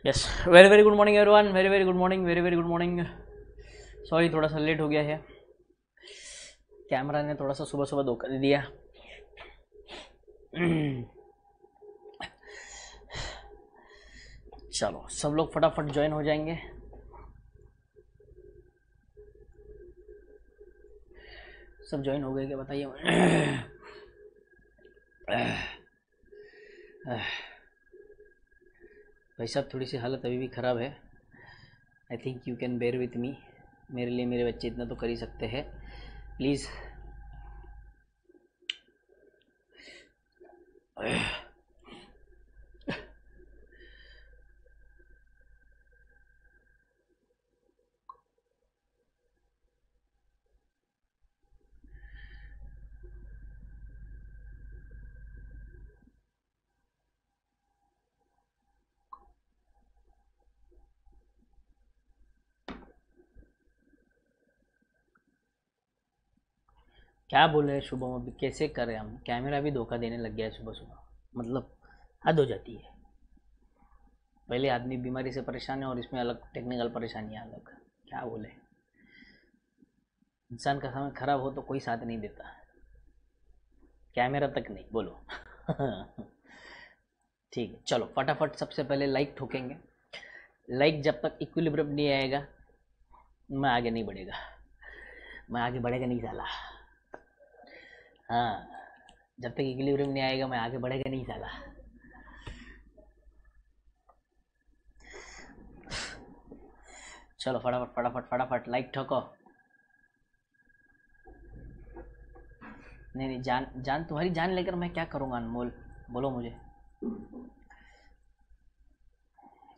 Yes, very very good morning everyone, very very good morning, very very good morning. Sorry थोड़ा सा late हो गया है, camera ने थोड़ा सा सुबह सुबह धोखा दे दिया। चलो सब लोग फटाफट ज्वाइन हो जाएंगे। सब ज्वाइन हो गए क्या बताइए। भाई साहब थोड़ी सी हालत अभी भी ख़राब है। I think you can bear with me. मेरे लिए मेरे बच्चे इतना तो कर ही सकते हैं, प्लीज़। क्या बोल रहे हैं शुभम, अभी कैसे करें हम? कैमरा भी धोखा देने लग गया है सुबह सुबह, मतलब हद हो जाती है। पहले आदमी बीमारी से परेशान है और इसमें अलग टेक्निकल परेशानियाँ अलग। क्या बोले, इंसान का समय खराब हो तो कोई साथ नहीं देता, कैमरा तक नहीं, बोलो। ठीक है, चलो फटाफट सबसे पहले लाइक ठोकेंगे। लाइक जब तक इक्विलिब्रियम नहीं आएगा मैं आगे नहीं बढ़ेगा, मैं आगे बढ़ेगा नहीं साला। हाँ, जब तक इक्विलिब्रियम नहीं आएगा मैं आगे बढ़ेगा नहीं साला। चलो फटाफट फटाफट फटाफट लाइक ठोको। नहीं नहीं, जान जान तुम्हारी जान लेकर मैं क्या करूँगा अनमोल, बोलो मुझे।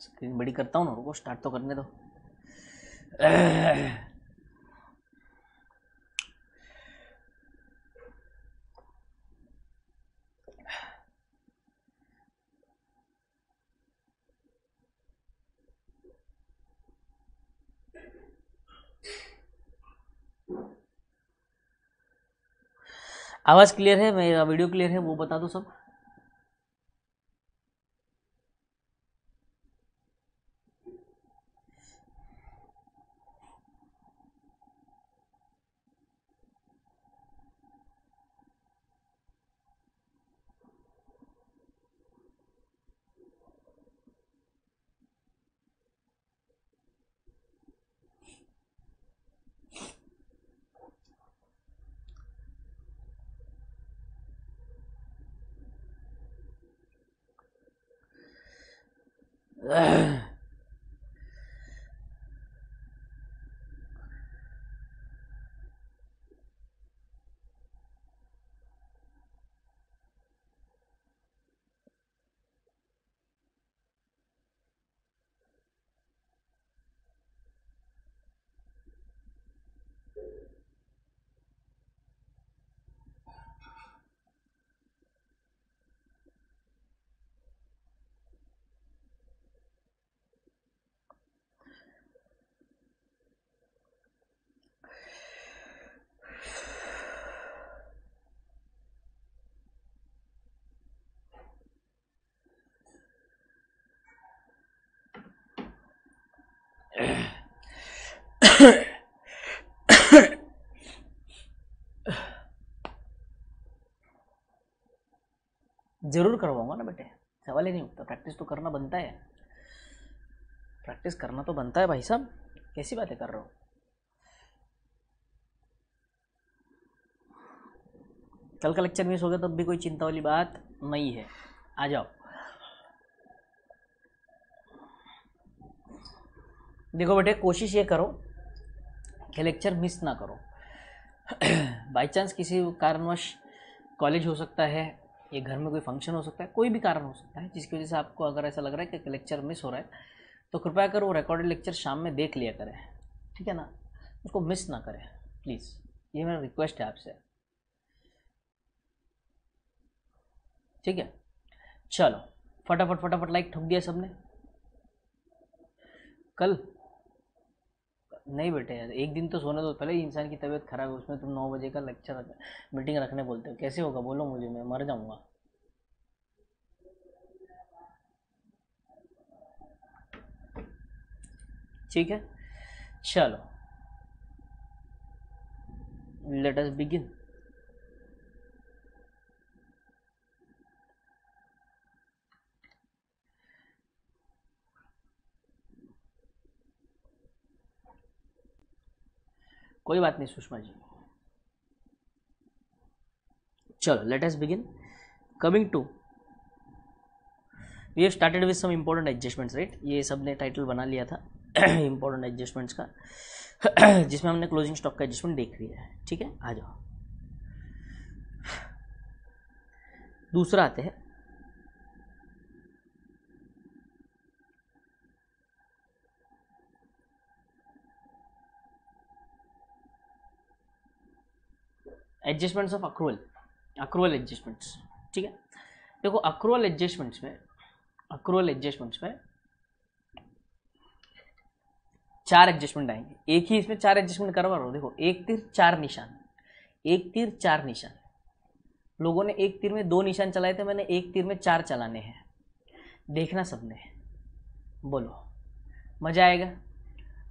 स्क्रीन बड़ी करता हूँ ना, रुको स्टार्ट तो करने दो। आवाज़ क्लियर है, मेरा वीडियो क्लियर है, वो बता दो सब। जरूर करवाऊंगा ना बेटे, सवाल ही नहीं उठता। प्रैक्टिस तो करना बनता है, प्रैक्टिस करना तो बनता है भाई साहब, कैसी बातें कर रहे हो। कल का लेक्चर मिस हो गया तब भी कोई चिंता वाली बात नहीं है, आ जाओ। देखो बेटे, कोशिश ये करो कि लेक्चर मिस ना करो। बाई चांस किसी कारणवश कॉलेज हो सकता है, या घर में कोई फंक्शन हो सकता है, कोई भी कारण हो सकता है जिसकी वजह से आपको अगर ऐसा लग रहा है कि लेक्चर मिस हो रहा है, तो कृपया कर वो रिकॉर्डेड लेक्चर शाम में देख लिया करें, ठीक है ना, उसको मिस ना करें प्लीज़, ये मेरा रिक्वेस्ट है आपसे, ठीक है। चलो फटाफट फटाफट लाइक ठोक दिया सबने। कल नहीं बेटे यार, एक दिन तो सोने दो, पहले ही इंसान की तबीयत खराब है, उसमें तुम 9 बजे का लेक्चर मीटिंग रखने बोलते हो, कैसे होगा बोलो मुझे, मैं मर जाऊंगा। ठीक है, चलो लेट अस बिगिन। कोई बात नहीं सुषमा जी, चलो let us begin. Coming to, we have started with some important adjustments, right. ये सब ने टाइटल बना लिया था इम्पोर्टेंट एडजस्टमेंट्स का जिसमें हमने क्लोजिंग स्टॉक का एडजस्टमेंट देख लिया है, ठीक है। आ जाओ, दूसरा आते हैं। Adjustments of accrual, accrual adjustments, ठीक है। देखो अक्रूवल एडजस्टमेंट्स में, अक्रूवल एडजस्टमेंट्स में 4 एडजस्टमेंट आएंगे। एक ही इसमें 4 एडजस्टमेंट करवा रहा हूँ। देखो 1 तीर 4 निशान, 1 तीर 4 निशान। लोगों ने 1 तीर में 2 निशान चलाए थे, मैंने 1 तीर में 4 चलाने हैं। देखना सबने, बोलो मजा आएगा।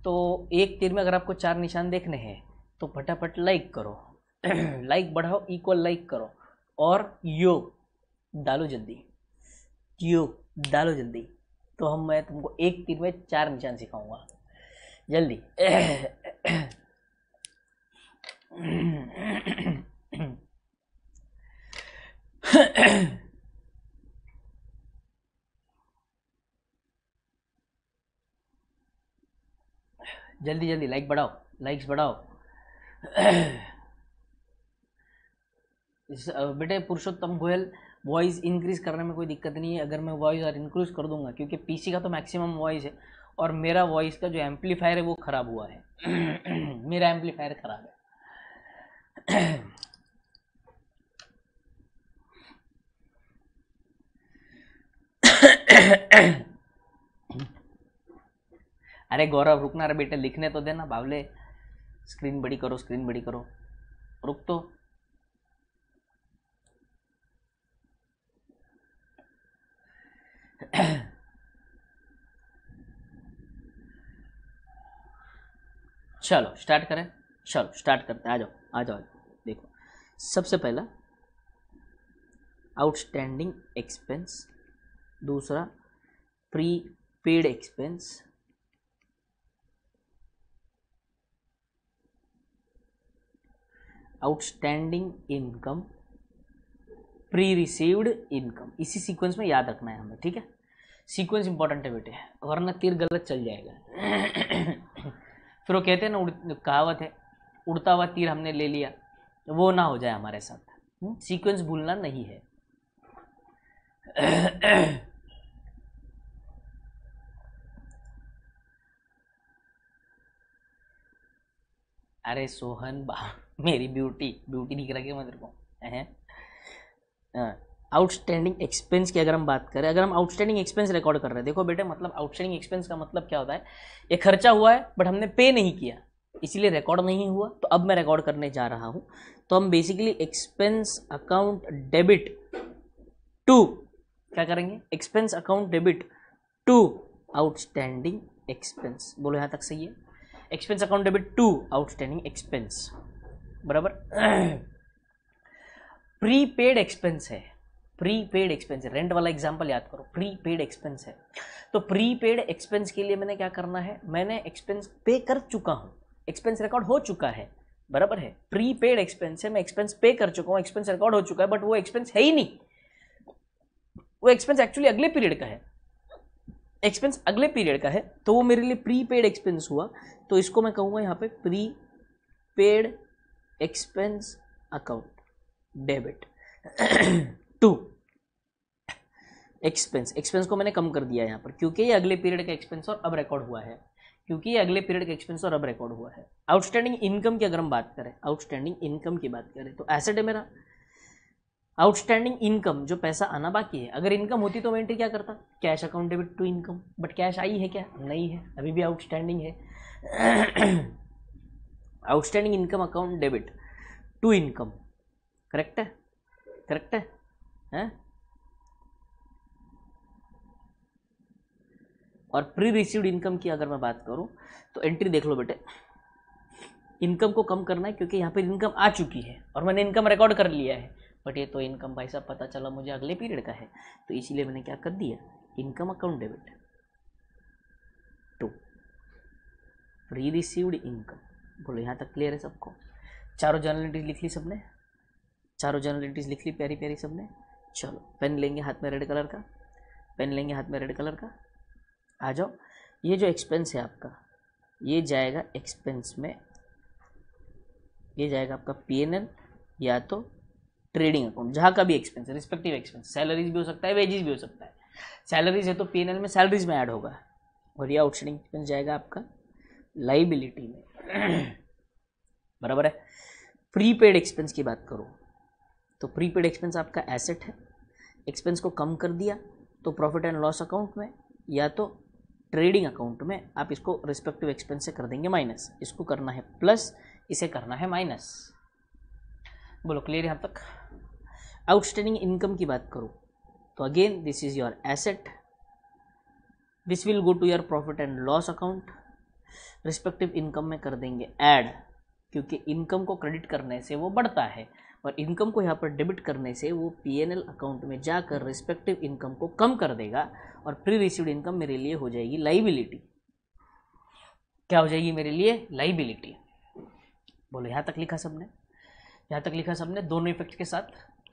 तो 1 तीर में अगर आपको 4 निशान देखने हैं तो फटाफट लाइक करो लाइक बढ़ाओ, इक्वल लाइक करो और योग डालो जल्दी, योग डालो जल्दी। तो मैं तुमको 1 तीर में 4 निशान सिखाऊंगा जल्दी जल्दी जल्दी लाइक बढ़ाओ, लाइक्स बढ़ाओ बेटे पुरुषोत्तम गोयल, वॉइस इंक्रीज करने में कोई दिक्कत नहीं है अगर मैं वॉइस और इंक्रीज कर दूंगा, क्योंकि पीसी का तो मैक्सिमम वॉइस है और मेरा वॉइस का जो एम्पलीफायर है वो खराब हुआ है मेरा एम्पलीफायर खराब है अरे गौरव रुकना रे बेटे, लिखने तो देना बावले। स्क्रीन बड़ी करो, स्क्रीन बड़ी करो, रुक तो। चलो स्टार्ट करें, चलो स्टार्ट करते हैं। आ जाओ आ जाओ, देखो सबसे पहला आउटस्टैंडिंग एक्सपेंस, दूसरा pre paid expense, outstanding income, pre received income. इसी सीक्वेंस में याद रखना है हमें, ठीक है। सीक्वेंस इंपॉर्टेंट है बेटे, वरना तीर गलत चल जाएगा फिर वो कहते हैं ना, कहावत है उड़ता हुआ तीर हमने ले लिया, वो ना हो जाए हमारे साथ। सीक्वेंस भूलना नहीं है अरे सोहन मेरी ब्यूटी ब्यूटी दिख रहा है मेरे को। आउटस्टैंडिंग एक्सपेंस की अगर हम बात करें, अगर हम आउटस्टैंडिंग एक्सपेंस रिकॉर्ड कर रहे हैं, देखो बेटे मतलब आउटस्टैंडिंग एक्सपेंस का मतलब क्या होता है, ये खर्चा हुआ है बट हमने पे नहीं किया इसीलिए रिकॉर्ड नहीं हुआ, तो अब मैं रिकॉर्ड करने जा रहा हूं। तो हम basically expense account debit to क्या करेंगे, expense account debit to outstanding expense. बोलो यहां तक सही है, expense account debit to outstanding expense बराबर प्रीपेड एक्सपेंस है, प्रीपेड एक्सपेंस है, रेंट वाला एग्जांपल याद करो, प्रीपेड एक्सपेंस है। तो प्रीपेड एक्सपेंस के लिए मैंने क्या करना है, मैंने एक्सपेंस पे कर चुका हूं, एक्सपेंस रिकॉर्ड हो चुका है, बराबर है। प्रीपेड एक्सपेंस है, मैं एक्सपेंस पे कर चुका हूं, एक्सपेंस रिकॉर्ड हो चुका है, बट वो एक्सपेंस है ही नहीं, वो एक्सपेंस एक्चुअली अगले पीरियड का है, एक्सपेंस अगले पीरियड का है, तो वो मेरे लिए प्रीपेड एक्सपेंस हुआ। तो इसको मैं कहूंगा यहाँ पे prepaid expense account debit to expense. Expense को मैंने कम कर दिया यहाँ पर, क्योंकि ये अगले पीरियड का एक्सपेंस और अब रिकॉर्ड हुआ है, क्योंकि ये अगले पीरियड का एक्सपेंस और अब रिकॉर्ड हुआ है। आउटस्टैंडिंग इनकम की अगर हम बात करें, आउटस्टैंडिंग इनकम की बात करें तो एसेट है मेरा। आउटस्टैंडिंग इनकम जो पैसा आना बाकी है, अगर इनकम होती तो मैं एंट्री क्या करता, cash account debit to income, but cash आई है क्या, नहीं है, अभी भी आउटस्टैंडिंग है outstanding income account debit to income, correct है, करेक्ट है? और प्री रिसीव्ड इनकम की अगर मैं बात करूं तो एंट्री देख लो बेटे, इनकम को कम करना है क्योंकि यहाँ पे इनकम आ चुकी है और मैंने इनकम रिकॉर्ड कर लिया है, बट ये तो इनकम भाई साहब पता चला मुझे अगले पीरियड का है, तो इसीलिए मैंने क्या कर दिया, income account debit to pre received income. बोलो यहाँ तक क्लियर है सबको? चारों जर्नल एंट्रीज लिख ली सबने? चारों जर्नल एंट्रीज लिख ली प्यारी प्यारी सबने? चलो पेन लेंगे हाथ में रेड कलर का, पेन लेंगे हाथ में रेड कलर का, आ जाओ। ये जो एक्सपेंस है आपका, ये जाएगा एक्सपेंस में, ये जाएगा आपका पीएनएल या तो ट्रेडिंग अकाउंट, जहाँ का भी एक्सपेंस है, रिस्पेक्टिव एक्सपेंस, सैलरीज भी हो सकता है, वेजेस भी हो सकता है। सैलरीज है तो पीएनएल में सैलरीज में ऐड होगा, और ये आउटस्टैंडिंग एक्सपेंस जाएगा आपका लाइबिलिटी में। बराबर है। प्रीपेड एक्सपेंस की बात करो तो प्रीपेड एक्सपेंस आपका एसेट है, एक्सपेंस को कम कर दिया तो प्रॉफिट एंड लॉस अकाउंट में या तो ट्रेडिंग अकाउंट में आप इसको रिस्पेक्टिव एक्सपेंस से कर देंगे माइनस, इसको करना है प्लस, इसे करना है माइनस। बोलो क्लियर यहाँ तक? आउटस्टैंडिंग इनकम की बात करो तो again this is your asset, this will go to your profit and loss account, respective income में कर देंगे ऐड, क्योंकि इनकम को क्रेडिट करने से वो बढ़ता है और इनकम को यहाँ पर डेबिट करने से वो पीएनएल अकाउंट में जाकर रिस्पेक्टिव इनकम को कम कर देगा और प्री रिसीव्ड इनकम मेरे लिए हो जाएगी लाइबिलिटी। क्या हो जाएगी मेरे लिए? लाइबिलिटी। बोलो यहाँ तक लिखा सबने? यहाँ तक लिखा सबने? दोनों इफेक्ट के साथ,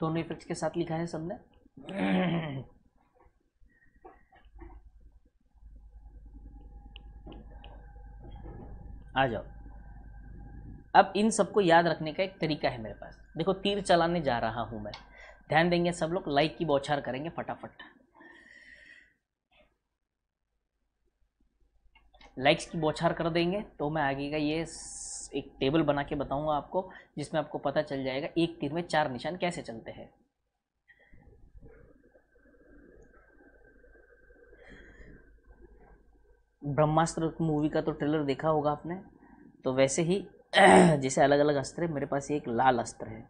दोनों इफेक्ट के साथ लिखा है सबने? आ जाओ। अब इन सबको याद रखने का एक तरीका है मेरे पास। देखो तीर चलाने जा रहा हूं मैं, ध्यान देंगे सब लोग, लाइक की बौछार करेंगे फटाफट, लाइक्स की बौछार कर देंगे तो मैं आगे का ये एक टेबल बना के बताऊंगा आपको, जिसमें आपको पता चल जाएगा एक तीर में 4 निशान कैसे चलते हैं। ब्रह्मास्त्र मूवी का तो ट्रेलर देखा होगा आपने, तो वैसे ही जैसे अलग अलग अस्त्र है, मेरे पास एक लाल अस्त्र है,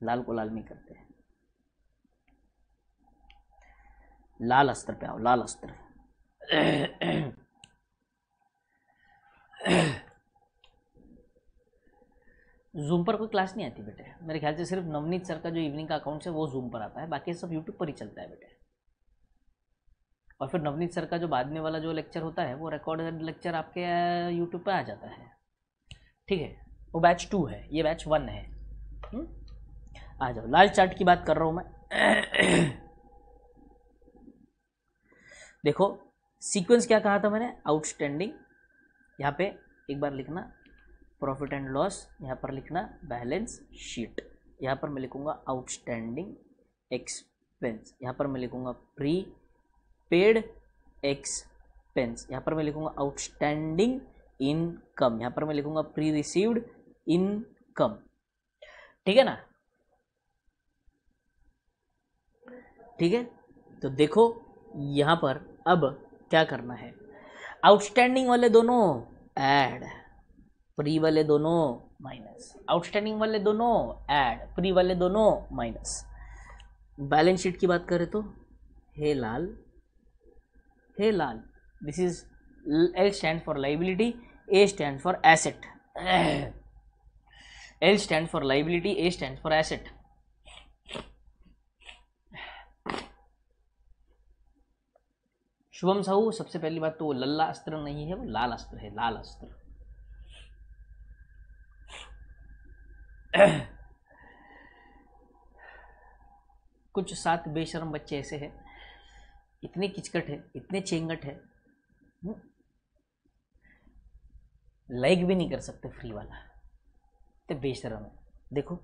लाल को लाल नहीं करते, लाल अस्त्र पे आओ, लाल अस्त्र। जूम पर कोई क्लास नहीं आती बेटे, मेरे ख्याल से सिर्फ नवनीत सर का जो इवनिंग का अकाउंट है वो जूम पर आता है, बाकी सब यूट्यूब पर ही चलता है बेटे। और फिर नवनीत सर का जो बाद में वाला जो लेक्चर होता है वो रिकॉर्डेड लेक्चर आपके यूट्यूब पे आ जाता है, ठीक है। वो बैच 2 है, ये बैच 1 है। आ जाओ, लाल चार्ट की बात कर रहा हूँ मैं। देखो सीक्वेंस क्या कहा था मैंने? आउटस्टैंडिंग, यहाँ पे एक बार लिखना प्रॉफिट एंड लॉस, यहाँ पर लिखना बैलेंस शीट, यहाँ पर मैं लिखूंगा आउटस्टैंडिंग एक्सपेंस, यहाँ पर मैं लिखूंगा प्री पेड एक्सपेंस, यहाँ पर मैं लिखूंगा आउटस्टैंडिंग इनकम, यहाँ पर मैं लिखूंगा प्री रिसीव्ड इनकम, ठीक है ना? ठीक है, तो देखो यहाँ पर अब क्या करना है, आउटस्टैंडिंग वाले दोनों ऐड, प्री वाले दोनों माइनस, आउटस्टैंडिंग वाले दोनों ऐड, प्री वाले दोनों माइनस। बैलेंस शीट की बात करें तो हे लाल, हे लाल, this is L stand for liability, A stand for asset, L stand for liability, A stand for asset. Shubham Sahu, सबसे पहली बात तो वो लल्ला अस्त्र नहीं है, वो लाल अस्त्र है, लाल अस्त्र। कुछ 7 बेशरम बच्चे ऐसे हैं, इतने किचकट है, इतने चेंगट है, लाइक भी नहीं कर सकते फ्री वाला, तो बेशरम है। देखो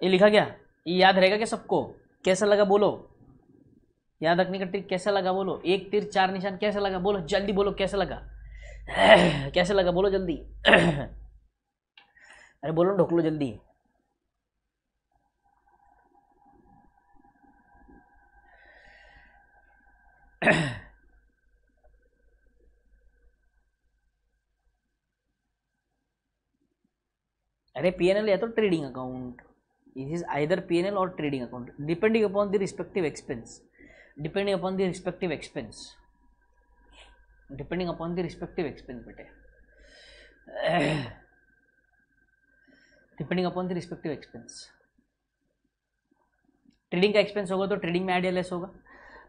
ये लिखा गया, ये याद रहेगा क्या सबको? कैसा लगा बोलो, याद रखने का ट्रिक कैसा लगा बोलो? एक तीर 4 निशान कैसा लगा बोलो, जल्दी बोलो कैसा लगा? कैसे लगा बोलो जल्दी। अरे बोलो ढोक लो जल्दी। अरे पीएनएल या तो trading account, it is either PNL और trading account depending upon the respective expense, depending upon the respective expense, depending upon the respective expense बेटे, depending upon the respective expense. Trading का एक्सपेंस होगा तो trading में add less होगा,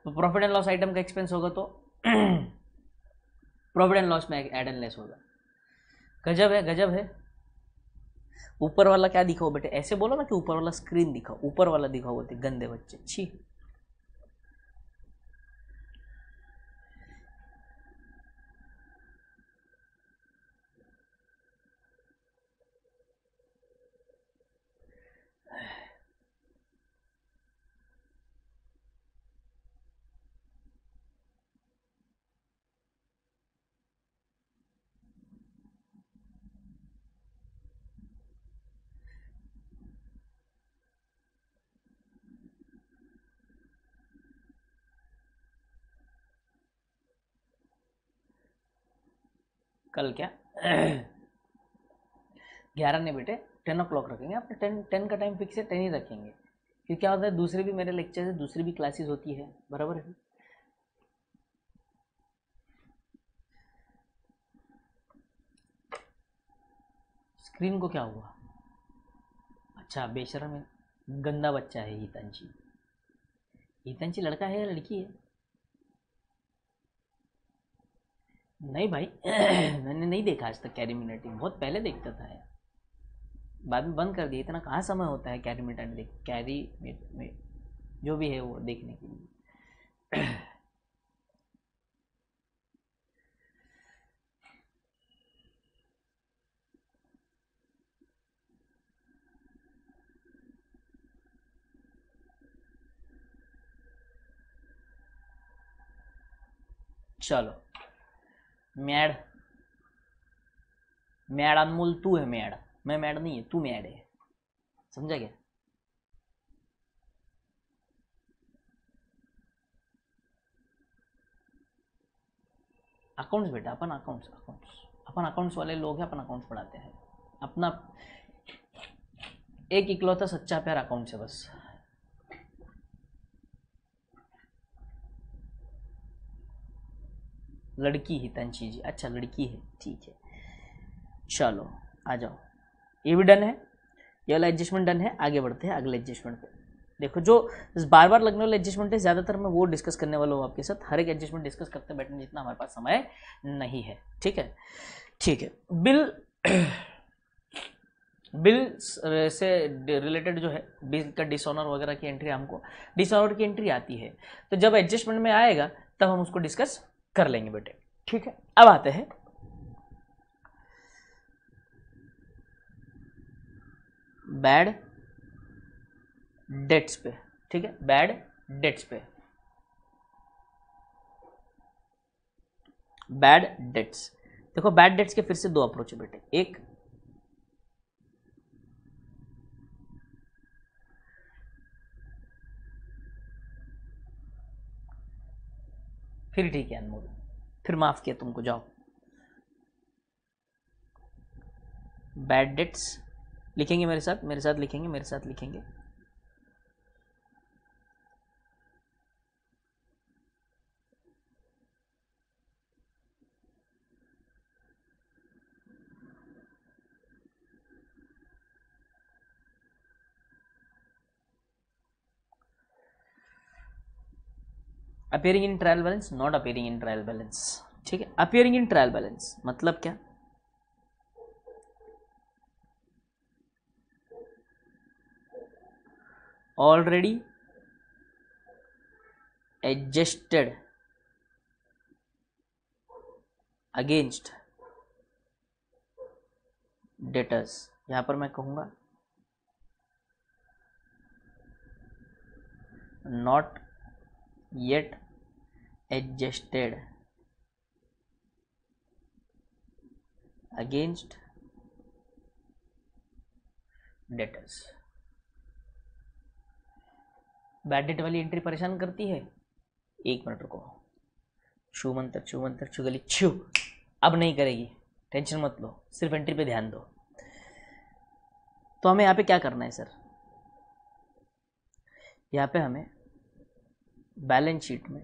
profit and loss item का expense होगा तो profit and loss में एड एंड लेस होगा। गजब है, गजब है। ऊपर वाला क्या दिखाओ बेटे, ऐसे बोलो ना कि ऊपर वाला स्क्रीन दिखाओ, ऊपर वाला दिखाओ, बोलते गंदे बच्चे, छी। कल क्या 11 नहीं बेटे 10 ओ क्लॉक रखेंगे, आपने 10 का टाइम फिक्स है, 10 ही रखेंगे, क्योंकि क्या होता है दूसरे भी मेरे लेक्चर है, दूसरी भी क्लासेस होती है, बराबर है। स्क्रीन को क्या हुआ, अच्छा बेशरम है, गंदा बच्चा है हितांशी। हितांशी लड़का है या लड़की है? नहीं भाई मैंने नहीं देखा आज तक कैरी मिनटी, बहुत पहले देखता था यार, बाद में बंद कर दिया। इतना कहाँ समय होता है कैरी मिनट देख, कैरी में जो भी है वो देखने के लिए। चलो मैड, मैड अनमोल तू है मैड, मैं मैड नहीं है, तू मैड है, समझा क्या? अकाउंट्स बेटा, अपन अकाउंट्स, अपन अकाउंट्स वाले लोग हैं, अपन अकाउंट्स पढ़ाते हैं। अपना एक इकलौता सच्चा प्यार अकाउंट है बस। लड़की हितांशी जी, अच्छा लड़की है, ठीक है। चलो आ जाओ, ये भी डन है, ये वाला एडजस्टमेंट डन है। आगे बढ़ते हैं अगले एडजस्टमेंट पे। देखो जो बार बार लगने वाले एडजस्टमेंट है, ज़्यादातर मैं वो डिस्कस करने वाला हूँ आपके साथ, हर एक एडजस्टमेंट डिस्कस करते बैठने जितना हमारे पास समय नहीं है, ठीक है। ठीक है, बिल बिल से रिलेटेड जो है, बिल का डिसऑनर वगैरह की एंट्री, हमको डिसऑनर की एंट्री आती है, तो जब एडजस्टमेंट में आएगा तब हम उसको डिस्कस कर लेंगे बेटे, ठीक है। अब आते हैं बैड डेट्स पे, ठीक है, बैड डेट्स पे। बैड डेट्स, देखो बैड डेट्स के फिर से दो अप्रोच है बेटे, एक फिर ठीक है अनमोल, फिर माफ किया तुमको, जाओ। बैड डेट्स लिखेंगे मेरे साथ, मेरे साथ लिखेंगे, मेरे साथ लिखेंगे। Appearing in trial balance, not appearing in trial balance, ठीक है। अपेयरिंग इन ट्रायल बैलेंस मतलब क्या, ऑलरेडी एडजस्टेड अगेंस्ट डेटर्स, यहां पर मैं कहूंगा not yet adjusted against debtors. Bad debt वाली एंट्री परेशान करती है। 1 मिनट रुको, छू मंतर छुगली छू, अब नहीं करेगी, टेंशन मत लो, सिर्फ एंट्री पे ध्यान दो। तो हमें यहाँ पे क्या करना है सर, यहाँ पे हमें बैलेंस शीट में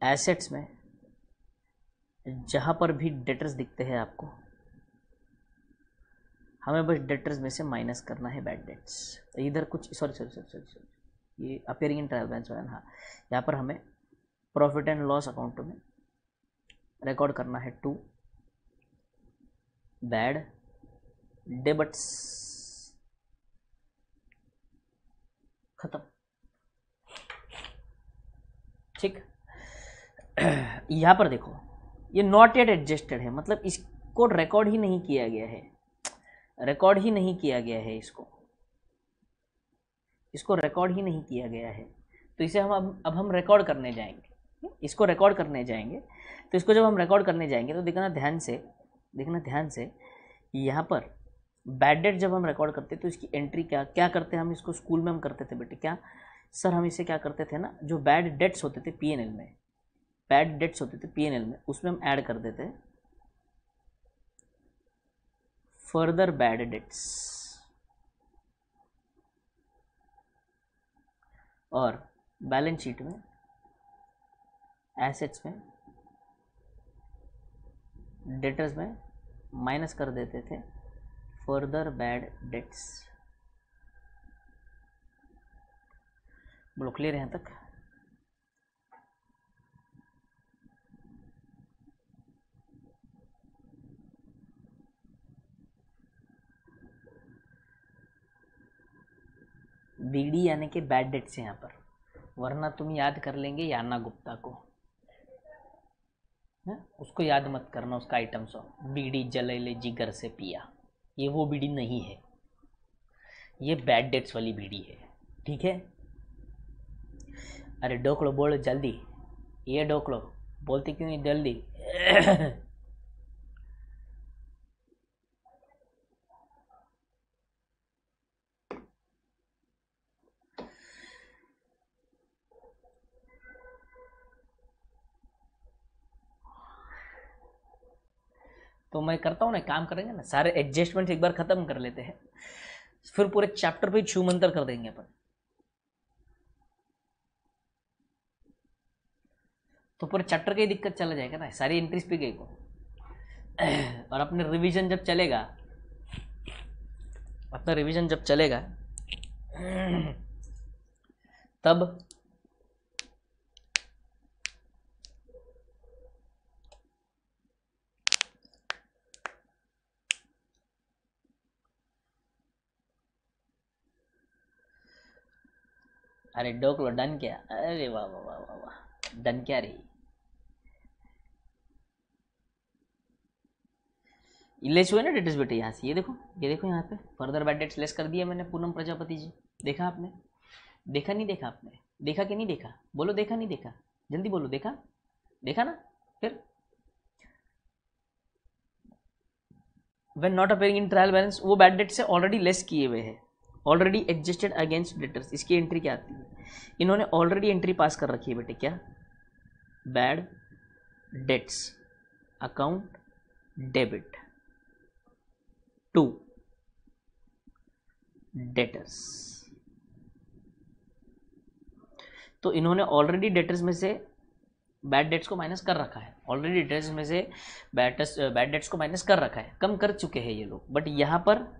एसेट्स में जहाँ पर भी डेटर्स दिखते हैं आपको, हमें बस डेटर्स में से माइनस करना है बैड डेट्स। इधर कुछ सॉरी ये अपेयरिंग इन ट्रायल बैलेंस वाला, हाँ, यहाँ पर हमें प्रॉफिट एंड लॉस अकाउंट में रिकॉर्ड करना है 2 बैड डेबिट्स। खत्म, ठीक। यहाँ पर देखो ये नॉट येट एडजस्टेड है, मतलब इसको रिकॉर्ड ही नहीं किया गया है, रिकॉर्ड ही नहीं किया गया है, इसको रिकॉर्ड ही नहीं किया गया है। तो इसे हम अब हम रिकॉर्ड करने जाएंगे, इसको रिकॉर्ड करने जाएंगे। तो इसको जब हम रिकॉर्ड करने जाएंगे तो देखना ध्यान से यहाँ पर बैड डेट जब हम रिकॉर्ड करते तो इसकी एंट्री क्या करते हैं हम, इसको स्कूल में हम करते थे बेटे, क्या सर हम इसे क्या करते थे ना, जो बैड डेट्स होते थे पीएनएल में, बैड डेट्स होते थे पीएनएल में, उसमें हम ऐड कर देते फर्दर बैड डेट्स, और बैलेंस शीट में एसेट्स में डेटर्स में माइनस कर देते थे फर्दर बैड डेट्स। बोलो क्लियर है यहाँ तक? बीडी यानी कि बैड डेट्स यहाँ पर, वरना तुम याद कर लेंगे याना गुप्ता को, है? उसको याद मत करना, उसका आइटम सॉन्ग बीड़ी जलेले जिगर से पिया, ये वो बीड़ी नहीं है, ये बैड डेट्स वाली बीड़ी है, ठीक है? अरे डोकलो बोलो जल्दी, ये डोकलो बोलते क्यों नहीं जल्दी? तो मैं करता हूँ ना, काम करेंगे ना, सारे एडजस्टमेंट एक बार खत्म कर लेते हैं, फिर पूरे चैप्टर पे छू मंतर कर देंगे अपन। तो पूरे चैप्टर की दिक्कत चला जाएगा ना, सारी एंट्रीज पे गई को। और अपने रिवीजन जब चलेगा, अपना रिवीजन जब चलेगा तब अरे डोकलो डन क्या, अरे वाह वाह वाह वाह वाह, डन क्या रही, लेस हुए ना डेट्स बेटे यहाँ से, ये देखो यहाँ पे फर्दर बैड डेट्स लेस कर दिया मैंने पूनम प्रजापति जी, देखा आपने? देखा नहीं देखा आपने? देखा कि नहीं देखा? बोलो देखा नहीं देखा, जल्दी बोलो, देखा? देखा ना? फिर when not appearing in trial balance, वो बैड डेट से ऑलरेडी लेस किए हुए हैं, ऑलरेडी एडजस्टेड अगेंस्ट डेटर्स। इसकी एंट्री क्या आती है? इन्होंने ऑलरेडी एंट्री पास कर रखी है बेटे, क्या? Bad debts account debit to debtors. तो इन्होंने ऑलरेडी डेटर्स में से बैड डेट्स को माइनस कर रखा है, ऑलरेडी डेटर्स में से बैड डेट्स को माइनस कर रखा है, कम कर चुके हैं ये लोग, बट यहां पर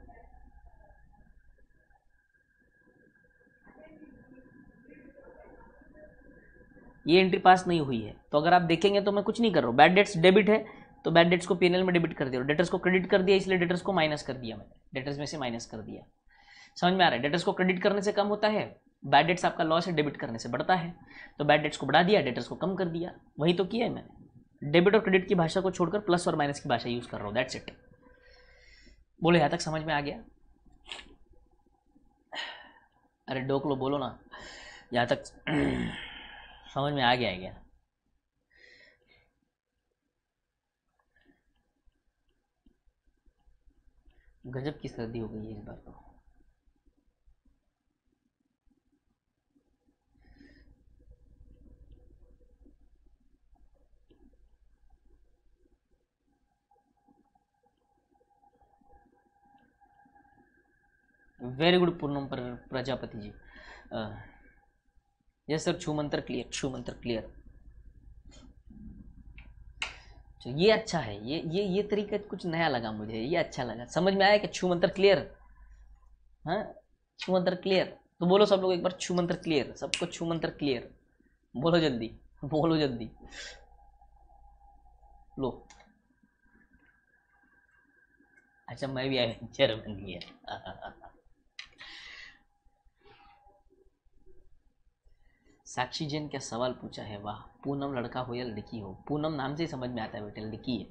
ये एंट्री पास नहीं हुई है। तो अगर आप देखेंगे तो मैं कुछ नहीं कर रहा हूँ, बैड डेट्स डेबिट है तो बैड डेट्स को पीएनएल में डेबिट कर दिया, डेटर्स को क्रेडिट कर दिया, इसलिए डेटर्स को माइनस कर दिया मैंने, डेटर्स में से माइनस कर दिया। समझ में आ रहा है? डेटर्स को क्रेडिट करने से कम होता है, बैड डेट्स आपका लॉस है, डेबिट करने से बढ़ता है, तो बैड डेट्स को बढ़ा दिया, डेटर्स को कम कर दिया, वही तो किया है मैंने। डेबिट और क्रेडिट की भाषा को छोड़कर प्लस और माइनस की भाषा यूज कर रहा हूँ, दैट्स इट। बोलो यहाँ तक समझ में आ गया? अरे डोकलो बोलो ना, यहाँ तक समझ में आ गया है क्या? गजब की सर्दी हो गई है इस बार तो। Very good Poonam Prajapati ji. Yes sir, छू मंत्र क्लियर, छू मंत्र क्लियर। ये अच्छा है, ये तरीका कुछ नया लगा मुझे, ये अच्छा लगा, समझ में आया कि छू मंत्र क्लियर। हाँ, छू मंत्र क्लियर तो बोलो सब लोग एक बार, छू मंत्र क्लियर, सबको छू मंत्र क्लियर बोलो जल्दी, बोलो जल्दी। लो, अच्छा मैं भी एडवेंचर बन गया। साक्षी जैन क्या सवाल पूछा है, वाह। पूनम लड़का हो या लड़की हो, पूनम नाम से ही समझ में आता है बेटे लड़की है।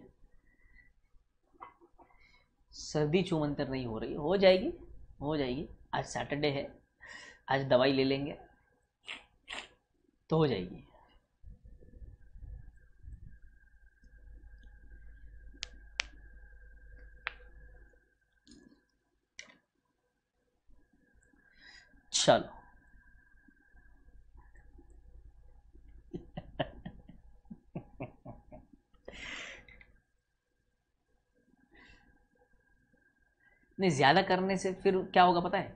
सर्दी छूमंतर नहीं हो रही, हो जाएगी, हो जाएगी। आज सैटरडे है, आज दवाई ले लेंगे तो हो जाएगी। चलो नहीं, ज़्यादा करने से फिर क्या होगा पता है,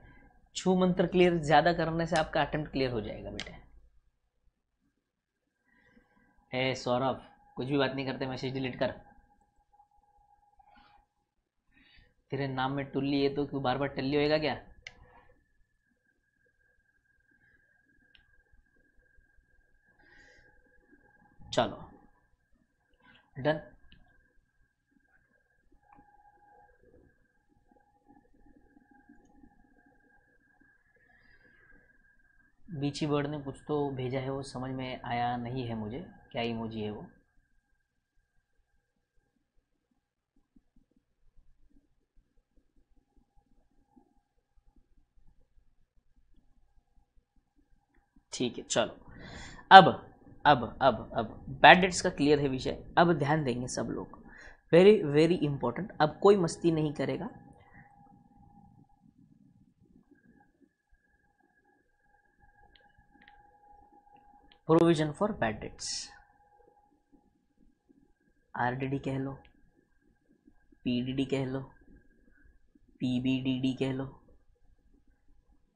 छू मंत्र क्लियर ज़्यादा करने से आपका अटेम्प्ट क्लियर हो जाएगा बेटे। ए सौरभ, कुछ भी बात नहीं करते, मैसेज डिलीट कर। तेरे नाम में टुल्ली है तो क्यों बार बार टल्ली होएगा क्या? चलो डन। बीची बर्ड ने कुछ तो भेजा है, वो समझ में आया नहीं है मुझे, क्या इमोजी है वो। ठीक है चलो। अब अब बैड डेट्स का क्लियर है विषय। अब ध्यान देंगे सब लोग, वेरी वेरी इंपॉर्टेंट। अब कोई मस्ती नहीं करेगा। Provision for bad debts, RDD कह लो, पीडीडी कह लो, पीबीडीडी कह लो,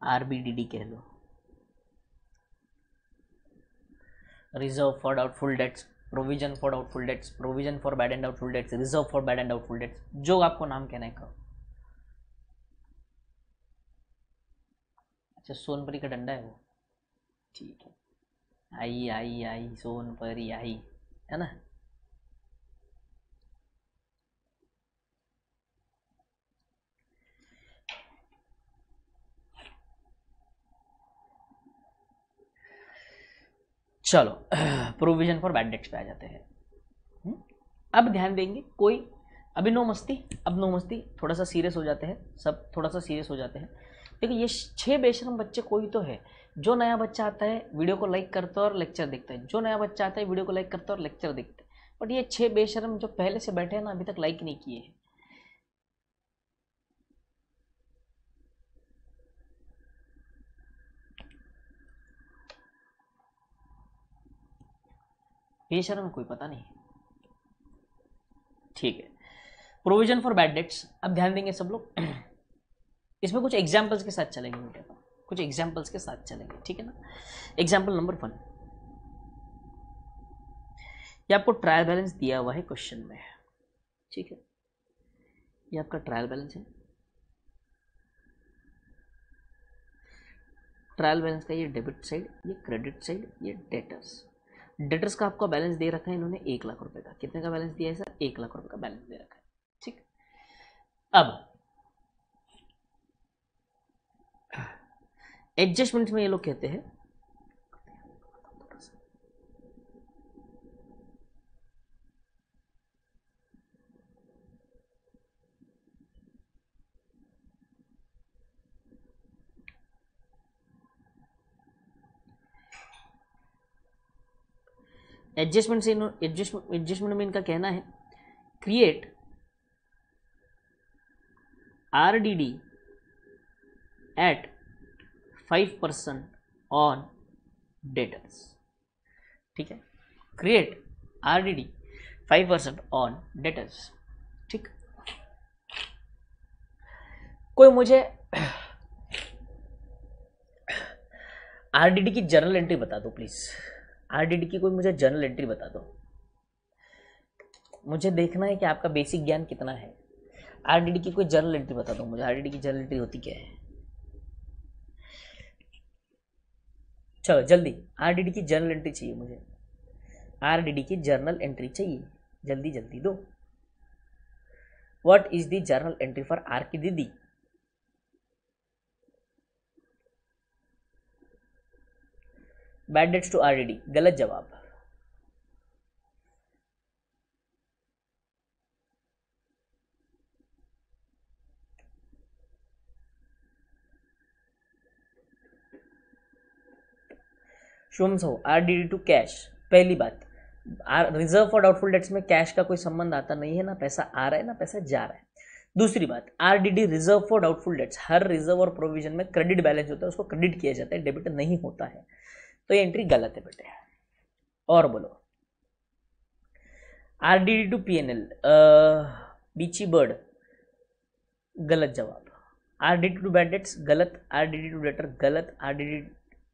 आरबीडीडी कह लो। Reserve for doubtful debts, provision for doubtful debts, provision for bad and doubtful debts, reserve for bad and doubtful debts, जो आपको नाम कहना है कहो। अच्छा, सोनपरी का डंडा है वो, ठीक है। आई आई आई सोनपरी आई, है ना। चलो प्रोविजन फॉर बैड डेट्स पे आ जाते हैं। अब ध्यान देंगे, कोई अभी नो मस्ती, अब नो मस्ती, थोड़ा सा सीरियस हो जाते हैं सब, थोड़ा सा सीरियस हो जाते हैं। देखिए ये 6 बेशरम बच्चे कोई तो है, जो नया बच्चा आता है वीडियो को लाइक करता है और लेक्चर देखता है, जो नया बच्चा आता है वीडियो को लाइक करता है और लेक्चर देखता है। बट ये 6 बेशरम जो पहले से बैठे हैं ना, अभी तक लाइक नहीं किए हैं। बेशरम कोई पता नहीं, ठीक है। प्रोविजन फॉर बैड डेट्स, अब ध्यान देंगे सब लोग। इसमें कुछ एग्जाम्पल्स के साथ चलेंगे बेटे, कुछ एग्जाम्पल्स के साथ चलेंगे, ठीक है ना। एग्जाम्पल नंबर 1, ये आपको ट्रायल बैलेंस दिया हुआ है क्वेश्चन में, ठीक है। ये आपका ट्रायल बैलेंस है। ट्रायल बैलेंस का ये डेबिट साइड, ये क्रेडिट साइड, ये डेटर्स। डेटर्स का आपको बैलेंस दे रखा है इन्होंने 1 लाख रुपए का। कितने का बैलेंस दिया है सर? 1 लाख रुपए का बैलेंस दे रखा है, ठीक। अब एडजस्टमेंट में ये लोग कहते हैं, एडजस्टमेंट में इनका कहना है create RDD at 5% on debtors, ठीक है, create RDD 5% on debtors, ठीक। कोई मुझे RDD की जर्नल एंट्री बता दो प्लीज, RDD की कोई मुझे जर्नल एंट्री बता दो, मुझे देखना है कि आपका बेसिक ज्ञान कितना है। RDD की कोई जर्नल एंट्री बता दो मुझे, RDD की जर्नल एंट्री होती क्या है। चलो जल्दी, RDD की जर्नल एंट्री चाहिए मुझे, RDD की जर्नल एंट्री चाहिए, जल्दी जल्दी दो। What is the journal entry for R की दीदी। बैड डेट्स टू RDD, गलत जवाब। Shubham so RDD to cash, पहली बात रिजर्व फॉर डाउटफुल डेट्स में कैश का कोई संबंध आता नहीं है, ना पैसा आ रहा है ना पैसा जा रहा है। दूसरी बात, RDD reserve for doubtful dates, her reserve और प्रोविजन में क्रेडिट बैलेंस होता है, उसको क्रेडिट किया जाता है, डेबिट नहीं होता है, तो ये एंट्री गलत है बेटे। और बोलो RDD टू PNL, बीची बर्ड, गलत जवाब। RDD टू बैड डेट्स गलत, RDD टू डेटर गलत, RDD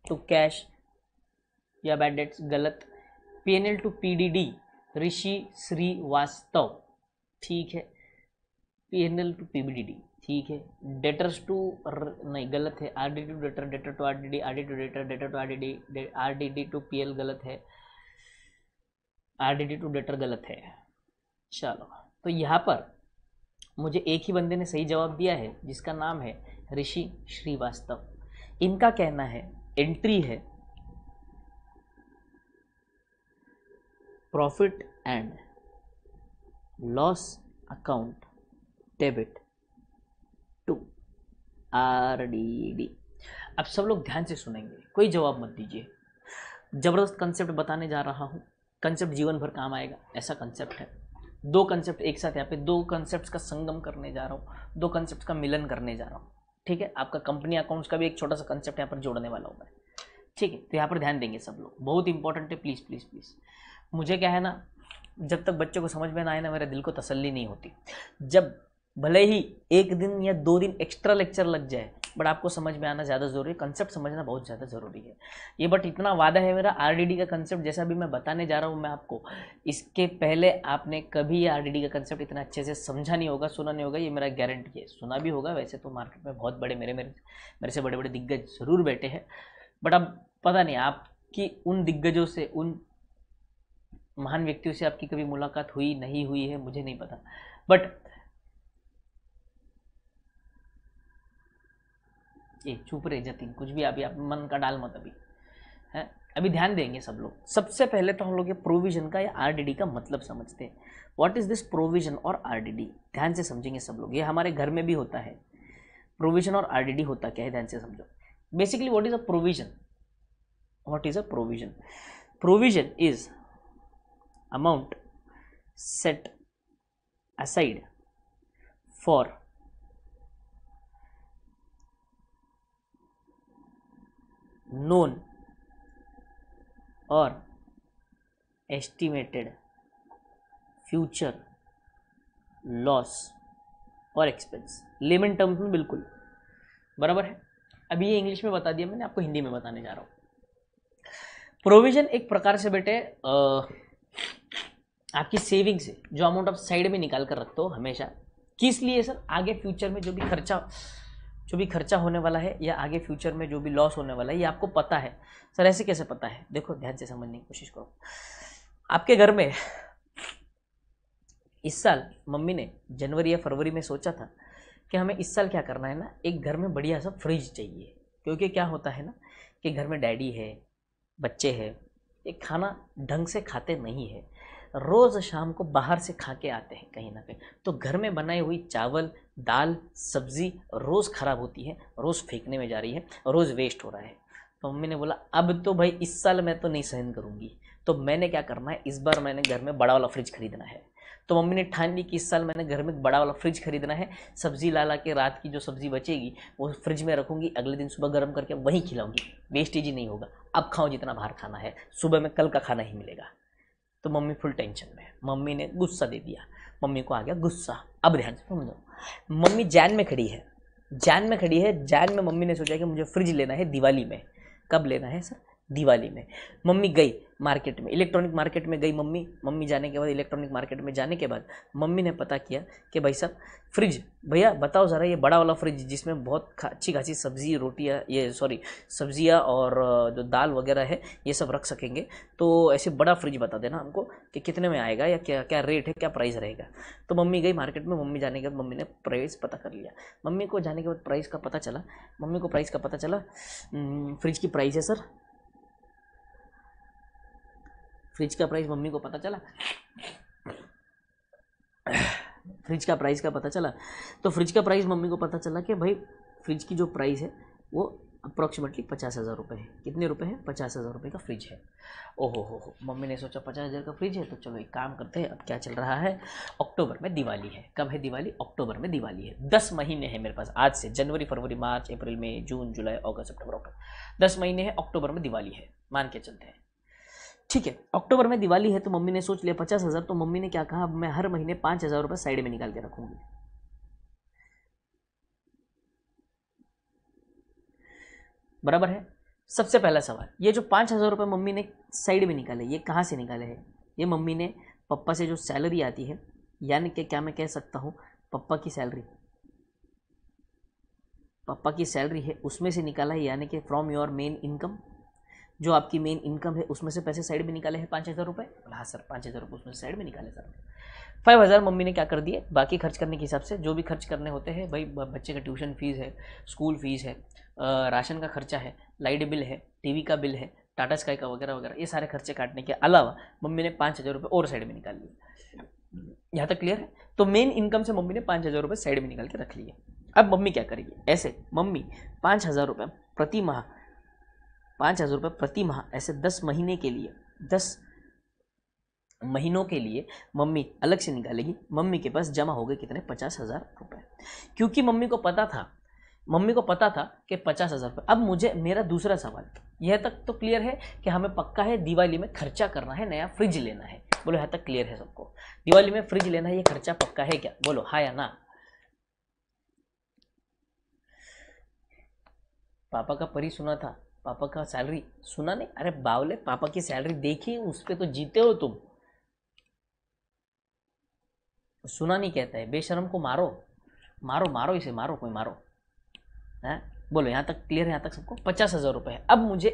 टू कैश या बैड डेट्स गलत, PNL टू PDD ऋषि श्रीवास्तव, ठीक है, PNL टू PBDD, ठीक है, डेटर्स टू नहीं गलत है, RDD to debtor, debtor to RDD, RDD to debtor, debtor to RDD, RDD to PL गलत है, RDD टू डेटर गलत है। चलो तो यहाँ पर मुझे एक ही बंदे ने सही जवाब दिया है जिसका नाम है ऋषि श्रीवास्तव। इनका कहना है एंट्री है profit and loss account debit to RDD। अब सब लोग ध्यान से सुनेंगे, कोई जवाब मत दीजिए, जबरदस्त कंसेप्ट बताने जा रहा हूँ, कंसेप्ट जीवन भर काम आएगा ऐसा कंसेप्ट है। दो कंसेप्ट एक साथ, यहाँ पे दो कंसेप्ट का संगम करने जा रहा हूँ, दो कंसेप्ट का मिलन करने जा रहा हूँ, ठीक है। आपका कंपनी अकाउंट्स का भी एक छोटा सा कंसेप्ट यहाँ पर जोड़ने वाला हूँ मैं, ठीक है। तो यहाँ पर ध्यान देंगे सब लोग, बहुत इंपॉर्टेंट है, प्लीज़ प्लीज़ प्लीज़। मुझे क्या है ना, जब तक बच्चों को समझ में ना आए ना, मेरे दिल को तसल्ली नहीं होती। जब भले ही एक दिन या 2 दिन एक्स्ट्रा लेक्चर लग जाए, बट आपको समझ में आना ज़्यादा ज़रूरी है, कंसेप्ट समझना बहुत ज़्यादा ज़रूरी है ये। बट इतना वादा है मेरा, RDD का कंसेप्ट जैसा भी मैं बताने जा रहा हूँ मैं आपको, इसके पहले आपने कभी RDD का कंसेप्ट इतना अच्छे से समझा नहीं होगा, सुना नहीं होगा, ये मेरा गारंटी है। सुना भी होगा वैसे तो, मार्केट में बहुत बड़े मेरे से बड़े बड़े दिग्गज ज़रूर बैठे हैं, बट अब पता नहीं आपकी उन दिग्गजों से, उन महान व्यक्तियों से आपकी कभी मुलाकात हुई नहीं हुई है, मुझे नहीं पता। बट ये चुप रहे जतिन, कुछ भी अभी आप मन का डाल मत अभी, है अभी ध्यान देंगे सब लोग। सबसे पहले तो हम लोग ये प्रोविजन का या RDD का मतलब समझते हैं। व्हाट इज दिस प्रोविजन और RDD, ध्यान से समझेंगे सब लोग। ये हमारे घर में भी होता है, प्रोविजन और RDD होता क्या है, ध्यान से समझो। Basically what is a provision, what is a provision. Provision is amount set aside for known or estimated future loss और एक्सपेंस। लेमन टर्म्स में बिल्कुल बराबर है। अभी ये इंग्लिश में बता दिया मैंने, आपको हिंदी में बताने जा रहा हूँ। प्रोविजन एक प्रकार से बेटे आपकी सेविंग से जो अमाउंट आप साइड में निकाल कर रखते हो हमेशा, किस लिए सर, आगे फ्यूचर में जो भी खर्चा होने वाला है या आगे फ्यूचर में जो भी लॉस होने वाला है, ये आपको पता है। सर ऐसे कैसे पता है, देखो ध्यान से समझने की कोशिश करो। आपके घर में इस साल मम्मी ने जनवरी या फरवरी में सोचा था कि हमें इस साल क्या करना है ना, एक घर में बढ़िया सा फ्रिज चाहिए, क्योंकि क्या होता है ना कि घर में डैडी है, बच्चे हैं, एक खाना ढंग से खाते नहीं है, रोज़ शाम को बाहर से खा के आते हैं कहीं ना कहीं, तो घर में बनाई हुई चावल दाल सब्जी रोज़ ख़राब होती है, रोज़ फेंकने में जा रही है, रोज़ वेस्ट हो रहा है। तो मम्मी ने बोला अब तो भाई इस साल मैं तो नहीं सहन करूँगी, तो मैंने क्या करना है, इस बार मैंने घर में बड़ा वाला फ्रिज खरीदना है। तो मम्मी ने ठान ली कि इस साल मैंने घर में बड़ा वाला फ्रिज खरीदना है, सब्जी ला ला के रात की जो सब्जी बचेगी वो फ्रिज में रखूंगी, अगले दिन सुबह गर्म करके वहीं खिलाऊंगी, वेस्टेज ही नहीं होगा, अब खाओ जितना बाहर खाना है, सुबह में कल का खाना ही मिलेगा। तो मम्मी फुल टेंशन में, मम्मी ने गुस्सा दे दिया, मम्मी को आ गया गुस्सा। अब ध्यान से समझो, मम्मी जैन में खड़ी है, जैन में खड़ी है, जैन में मम्मी ने सोचा कि मुझे फ्रिज लेना है दिवाली में। कब लेना है सर? दिवाली में। मम्मी गई मार्केट में, इलेक्ट्रॉनिक मार्केट में गई मम्मी जाने के बाद इलेक्ट्रॉनिक मार्केट में जाने के बाद मम्मी ने पता किया कि भाई साहब फ्रिज, भैया बताओ ज़रा ये बड़ा वाला फ्रिज जिसमें बहुत अच्छी खासी सब्जी रोटियाँ, ये सॉरी सब्जियाँ और जो दाल वगैरह है ये सब रख सकेंगे, तो ऐसे बड़ा फ्रिज बता देना हमको कि कितने में आएगा या क्या क्या रेट है, क्या प्राइस रहेगा। तो मम्मी गई मार्केट में, मम्मी जाने के बाद मम्मी ने प्राइस पता कर लिया। मम्मी को जाने के बाद प्राइस का पता चला, मम्मी को प्राइस का पता चला, फ्रिज की प्राइस है सर, फ्रिज का प्राइस मम्मी को पता चला, फ्रिज का प्राइस का पता चला। तो फ्रिज का प्राइस मम्मी को पता चला कि भाई फ्रिज की जो प्राइस है वो अप्रॉक्सीमेटली 50,000 रुपये है। कितने रुपए है? 50,000 रुपये का फ्रिज है। ओहो हो, मम्मी ने सोचा 50,000 का फ्रिज है तो चलो एक काम करते हैं, अब क्या चल रहा है, अक्टूबर में दिवाली है। कब है दिवाली? अक्टूबर में दिवाली है। 10 महीने हैं मेरे पास आज से, जनवरी फरवरी मार्च अप्रैल मई जून जुलाई अगस्त सितंबर अक्टूबर, 10 महीने हैं, अक्टूबर में दिवाली है, मान के चलते हैं। ठीक है, अक्टूबर में दिवाली है तो मम्मी ने सोच लिया 50,000, तो मम्मी ने क्या कहा, अब मैं हर महीने 5,000 रुपये साइड में निकाल के रखूंगी। बराबर है। सबसे पहला सवाल, ये जो 5,000 रुपये मम्मी ने साइड में निकाले, ये कहाँ से निकाले हैं? ये मम्मी ने पप्पा से जो सैलरी आती है, यानी कि क्या मैं कह सकता हूँ पप्पा की सैलरी, पप्पा की सैलरी है उसमें से निकाला है, यानी कि फ्रॉम योर मेन इनकम, जो आपकी मेन इनकम है उसमें से पैसे साइड में निकाले हैं 5,000 रुपये। हाँ सर 5,000 रुपये उसमें से साइड में निकाले सर। 5,000 मम्मी ने क्या कर दिए, बाकी खर्च करने के हिसाब से जो भी खर्च करने होते हैं, भाई बच्चे का ट्यूशन फीस है, स्कूल फीस है, राशन का खर्चा है, लाइट बिल है, टीवी का बिल है, टाटा स्काई का वगैरह वगैरह, ये सारे खर्चे काटने के अलावा मम्मी ने 5,000 रुपये और साइड में निकाल लिए। यहाँ तक क्लियर है? तो मेन इनकम से मम्मी ने 5,000 रुपये साइड में निकाल के रख लिए। अब मम्मी क्या करेगी, ऐसे मम्मी 5,000 रुपये प्रति माह, 5,000 रुपये प्रति माह ऐसे 10 महीने के लिए, 10 महीनों के लिए मम्मी अलग से निकालेगी। मम्मी के पास जमा हो गए कितने? 50,000 रुपये। क्योंकि मम्मी को पता था, मम्मी को पता था कि 50,000 रुपये। अब मुझे मेरा दूसरा सवाल, यह तक तो क्लियर है कि हमें पक्का है दिवाली में खर्चा करना है, नया फ्रिज लेना है। बोलो यहाँ तक क्लियर है सबको? दिवाली में फ्रिज लेना है, ये खर्चा पक्का है क्या? बोलो हाँ या ना। पापा का परी सुना था, पापा का सैलरी सुना नहीं? अरे बावले, पापा की सैलरी देखी, उस पर तो जीते हो तुम। सुना नहीं कहता है, बेशरम को मारो, मारो मारो इसे, मारो कोई मारो है। बोलो यहाँ तक क्लियर है? यहाँ तक सबको? 50,000 रुपये है। अब मुझे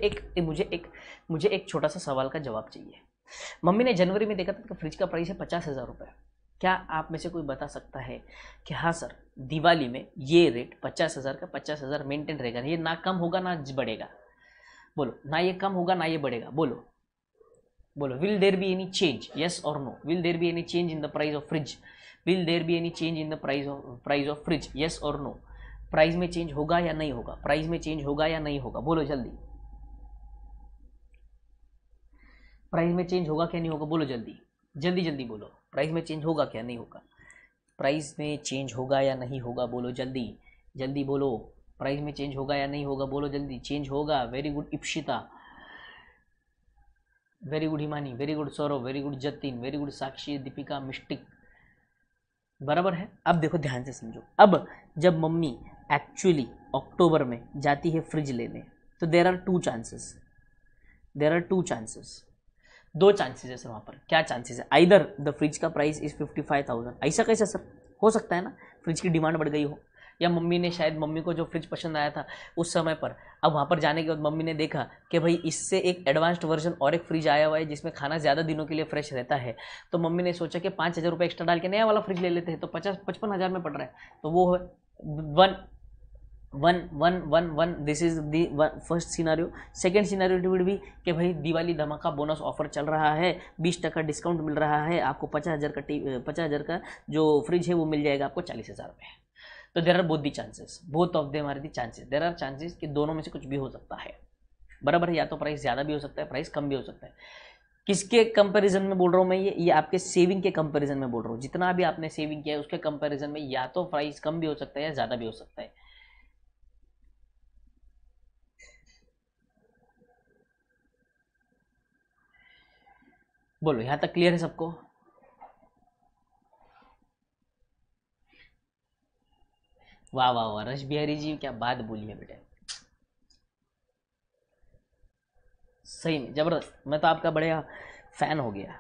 एक छोटा सा सवाल का जवाब चाहिए। मम्मी ने जनवरी में देखा था कि फ्रिज का प्राइस है 50,000 रुपये। क्या आप में से कोई बता सकता है कि हाँ सर दिवाली में ये रेट 50,000 का 50,000 मेंटेन रहेगा, ये ना कम होगा ना बढ़ेगा? बोलो, ना ये कम होगा ना ये बढ़ेगा। बोलो बोलो, will there be any change, yes और no? Will there be any change in the price of fridge? Will there be any change in the price of fridge, yes और नो? प्राइस में चेंज होगा या नहीं होगा? Price में change होगा या नहीं होगा? बोलो जल्दी, प्राइस में चेंज होगा क्या नहीं होगा? बोलो जल्दी जल्दी जल्दी बोलो, प्राइस में चेंज होगा क्या नहीं होगा? प्राइस में चेंज होगा या नहीं होगा? बोलो जल्दी जल्दी बोलो, प्राइस में चेंज होगा या नहीं होगा? बोलो जल्दी। चेंज होगा। Very good Ipshita, very good Himani, very good Saurabh, very good Jatin, very good Sakshi, Deepika, Mystic. बराबर है। अब देखो ध्यान से समझो, अब जब मम्मी एक्चुअली अक्टूबर में जाती है फ्रिज लेने, तो देर आर टू चांसेस, दो चांसेस है सर वहाँ पर। क्या चांसेस है? आइदर द फ्रिज का प्राइस इज 55,000, ऐसा कैसे सर हो सकता है ना, फ्रिज की डिमांड बढ़ गई हो, या मम्मी ने शायद, मम्मी को जो फ्रिज पसंद आया था उस समय पर, अब वहाँ पर जाने के बाद मम्मी ने देखा कि भाई इससे एक एडवांस्ड वर्जन और एक फ्रिज आया हुआ है जिसमें खाना ज़्यादा दिनों के लिए फ्रेश रहता है, तो मम्मी ने सोचा कि 5,000 रुपये एक्स्ट्रा डाल के नया वाला फ्रिज ले लेते हैं, तो 55,000 में पड़ रहा है, तो वो है one. This is the first scenario. Second scenario with भी कि भाई दिवाली धमाका बोनस ऑफर चल रहा है, 20% डिस्काउंट मिल रहा है आपको, 50,000 का जो फ्रिज है वो मिल जाएगा आपको 40,000 रुपये। तो there are both the chances, both of them are the chances, there are chances कि दोनों में से कुछ भी हो सकता है। बराबर है, या तो प्राइस ज़्यादा भी हो सकता है, प्राइस कम भी हो सकता है। किसके कंपैरिजन में बोल रहा हूँ मैं, ये आपके सेविंग के कंपैरिजन में बोल रहा हूँ। जितना भी आपने सेविंग किया है उसके कंपैरिजन में या तो प्राइस कम भी हो सकता है या ज़्यादा भी हो सकता है। बोलो, यहाँ तक क्लियर है सबको? वाह वाह वाह, रश बिहारी जी क्या बात बोली है बेटे, सही में जबरदस्त। मैं तो आपका बढ़िया फैन हो गया।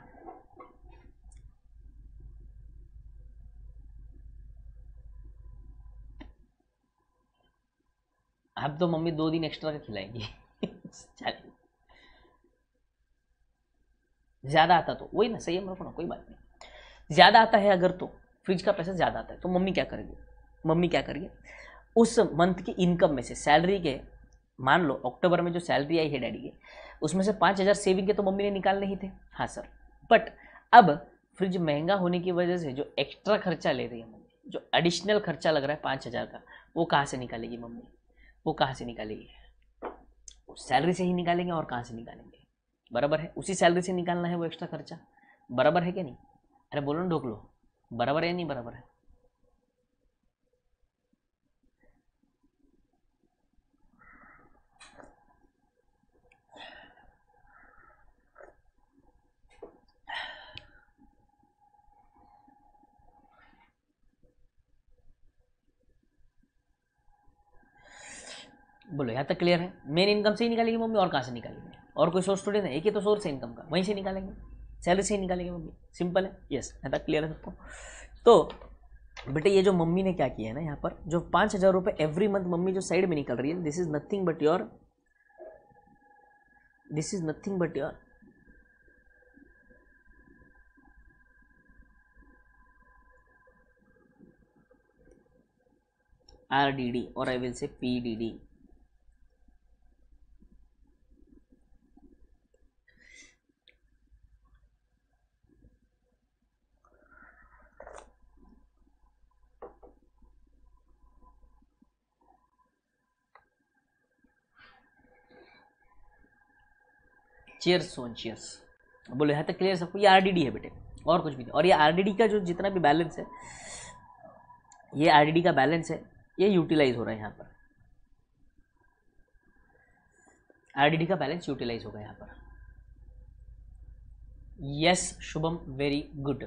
अब तो मम्मी 2 दिन एक्स्ट्रा का खिलाएंगी। चलिए, ज्यादा आता तो वही ना, सही है, मेरे को ना कोई बात नहीं। ज्यादा आता है अगर, तो फ्रिज का पैसा ज्यादा आता है तो मम्मी क्या करेगी? मम्मी क्या करेगी, उस मंथ की इनकम में से, सैलरी के, मान लो अक्टूबर में जो सैलरी आई है डैडी की, उसमें से 5,000 सेविंग के तो मम्मी ने निकालने ही थे। हाँ सर, बट अब फ्रिज महंगा होने की वजह से जो एक्स्ट्रा खर्चा ले रही है मम्मी, जो एडिशनल खर्चा लग रहा है 5,000 का, वो कहाँ से निकालेगी मम्मी? वो कहाँ से निकालेगी? सैलरी से ही निकालेंगे, और कहाँ से निकालेंगे? बराबर है, उसी सैलरी से निकालना है वो एक्स्ट्रा खर्चा। बराबर है कि नहीं? अरे बोलो ना ढोक लो, बराबर है या नहीं बराबर है? बोलो, यहाँ तक क्लियर है? मेन इनकम से ही निकालेगी मम्मी, और कहाँ से निकालेंगे? और कोई सोर्स थोड़ी ना, एक ही तो सोर्स है इनकम का, वहीं से निकालेंगे, सैलरी से ही निकालेंगे मम्मी। सिंपल है। यस, यहाँ तक क्लियर है सबको? तो बेटे, ये जो मम्मी ने क्या किया है ना, यहाँ पर जो 5,000 रुपये एवरी मंथ मम्मी जो साइड में निकल रही है, this is nothing but your RDD, और I will say PDD। Cheers son, cheers. बोलो, यहाँ तक क्लियर सबको? ये RDD है बेटे, और कुछ भी नहीं। और ये RDD का जो जितना भी बैलेंस है, ये RDD का बैलेंस है, ये यूटिलाइज हो रहा है यहाँ पर। RDD का बैलेंस यूटिलाइज होगा यहाँ पर। Yes Shubham, very good.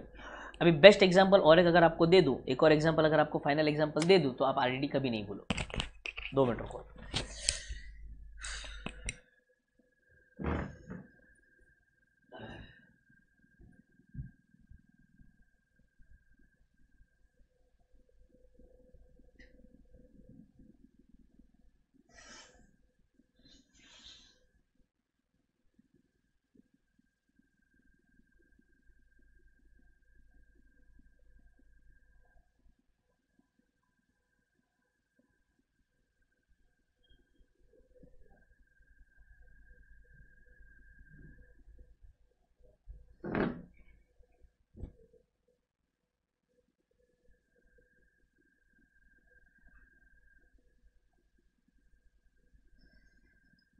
अभी बेस्ट एग्जांपल और एक अगर आपको दे दूं, एक और एग्जांपल अगर आपको फाइनल एग्जांपल दे दूं, तो आप RDD कभी नहीं भूलो। 2 मिनट रुको।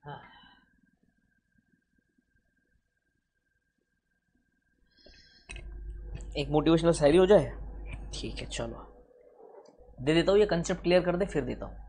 हाँ, एक मोटिवेशनल शायरी हो जाए? ठीक है, चलो दे देता हूँ, ये कंसेप्ट क्लियर कर दे फिर देता हूँ।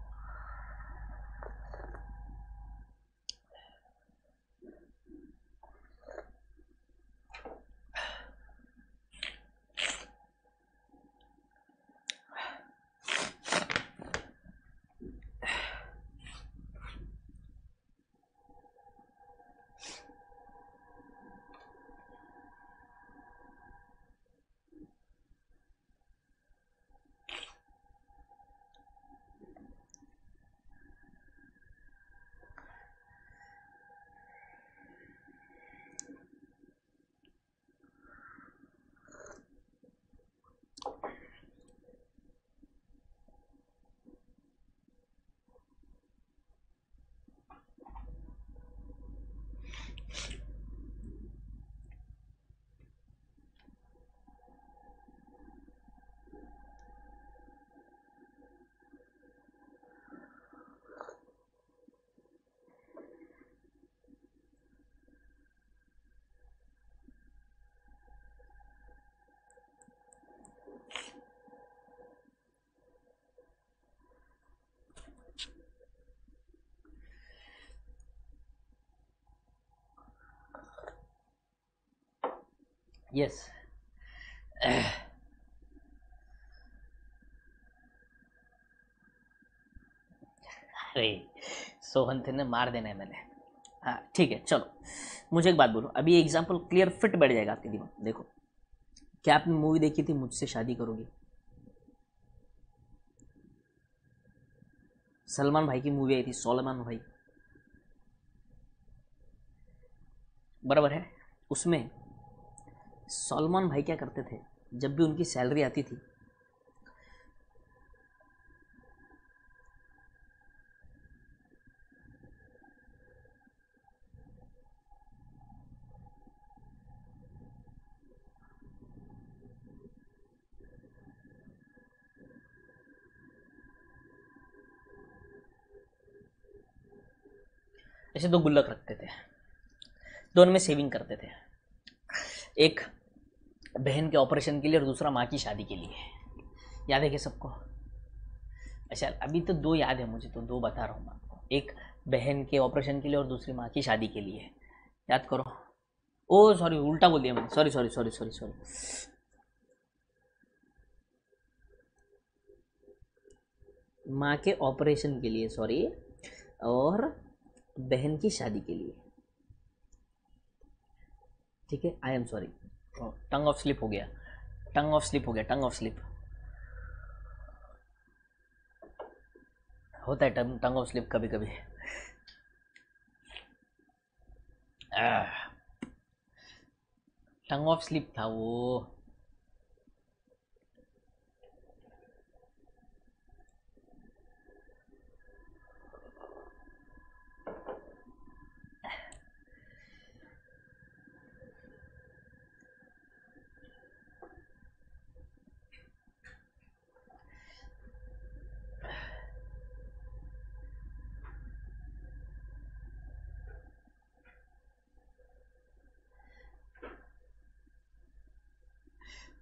यस। अरे सोहन थे ने मार देना है मैंने। हाँ ठीक है चलो, मुझे एक बात बोलो, अभी ये एग्जाम्पल क्लियर फिट बैठ जाएगा आपके दिमाग। देखो, क्या आपने मूवी देखी थी मुझसे शादी करोगे? सलमान भाई की मूवी आई थी, सलमान भाई, बराबर है? उसमें सलमान भाई क्या करते थे, जब भी उनकी सैलरी आती थी, ऐसे दो गुल्लक रखते थे, दोनों में सेविंग करते थे, एक बहन के ऑपरेशन के लिए और दूसरा माँ की शादी के लिए। याद है क्या सबको? अच्छा अभी तो दो याद है मुझे, तो दो बता रहा हूँ मैं आपको, एक बहन के ऑपरेशन के लिए और दूसरी माँ की शादी के लिए। याद करो। ओ सॉरी, उल्टा बोल दिया मैंने, sorry sorry sorry sorry sorry. माँ के ऑपरेशन के लिए सॉरी, और बहन की शादी के लिए। ठीक है, I am sorry, tongue of slip हो गया, टंग ऑफ स्लिप हो गया, टंग ऑफ स्लिप होता है, टंग ऑफ स्लिप कभी कभी। टंग ऑफ स्लिप था वो।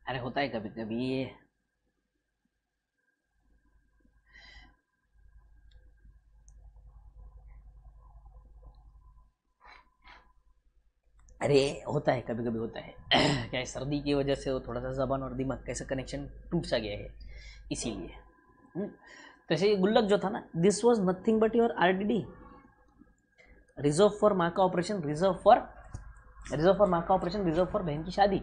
अरे होता है कभी कभी ये। अरे होता है कभी कभी होता है। क्या है, सर्दी की वजह से वो थोड़ा सा जबान और दिमाग का ऐसा कनेक्शन टूट सा गया है, इसीलिए। तो ऐसे ये गुल्लक जो था ना, this was nothing but your RDD, reserve for माँ का ऑपरेशन, रिजर्व फॉर माँ का ऑपरेशन, रिजर्व फॉर बहन की शादी।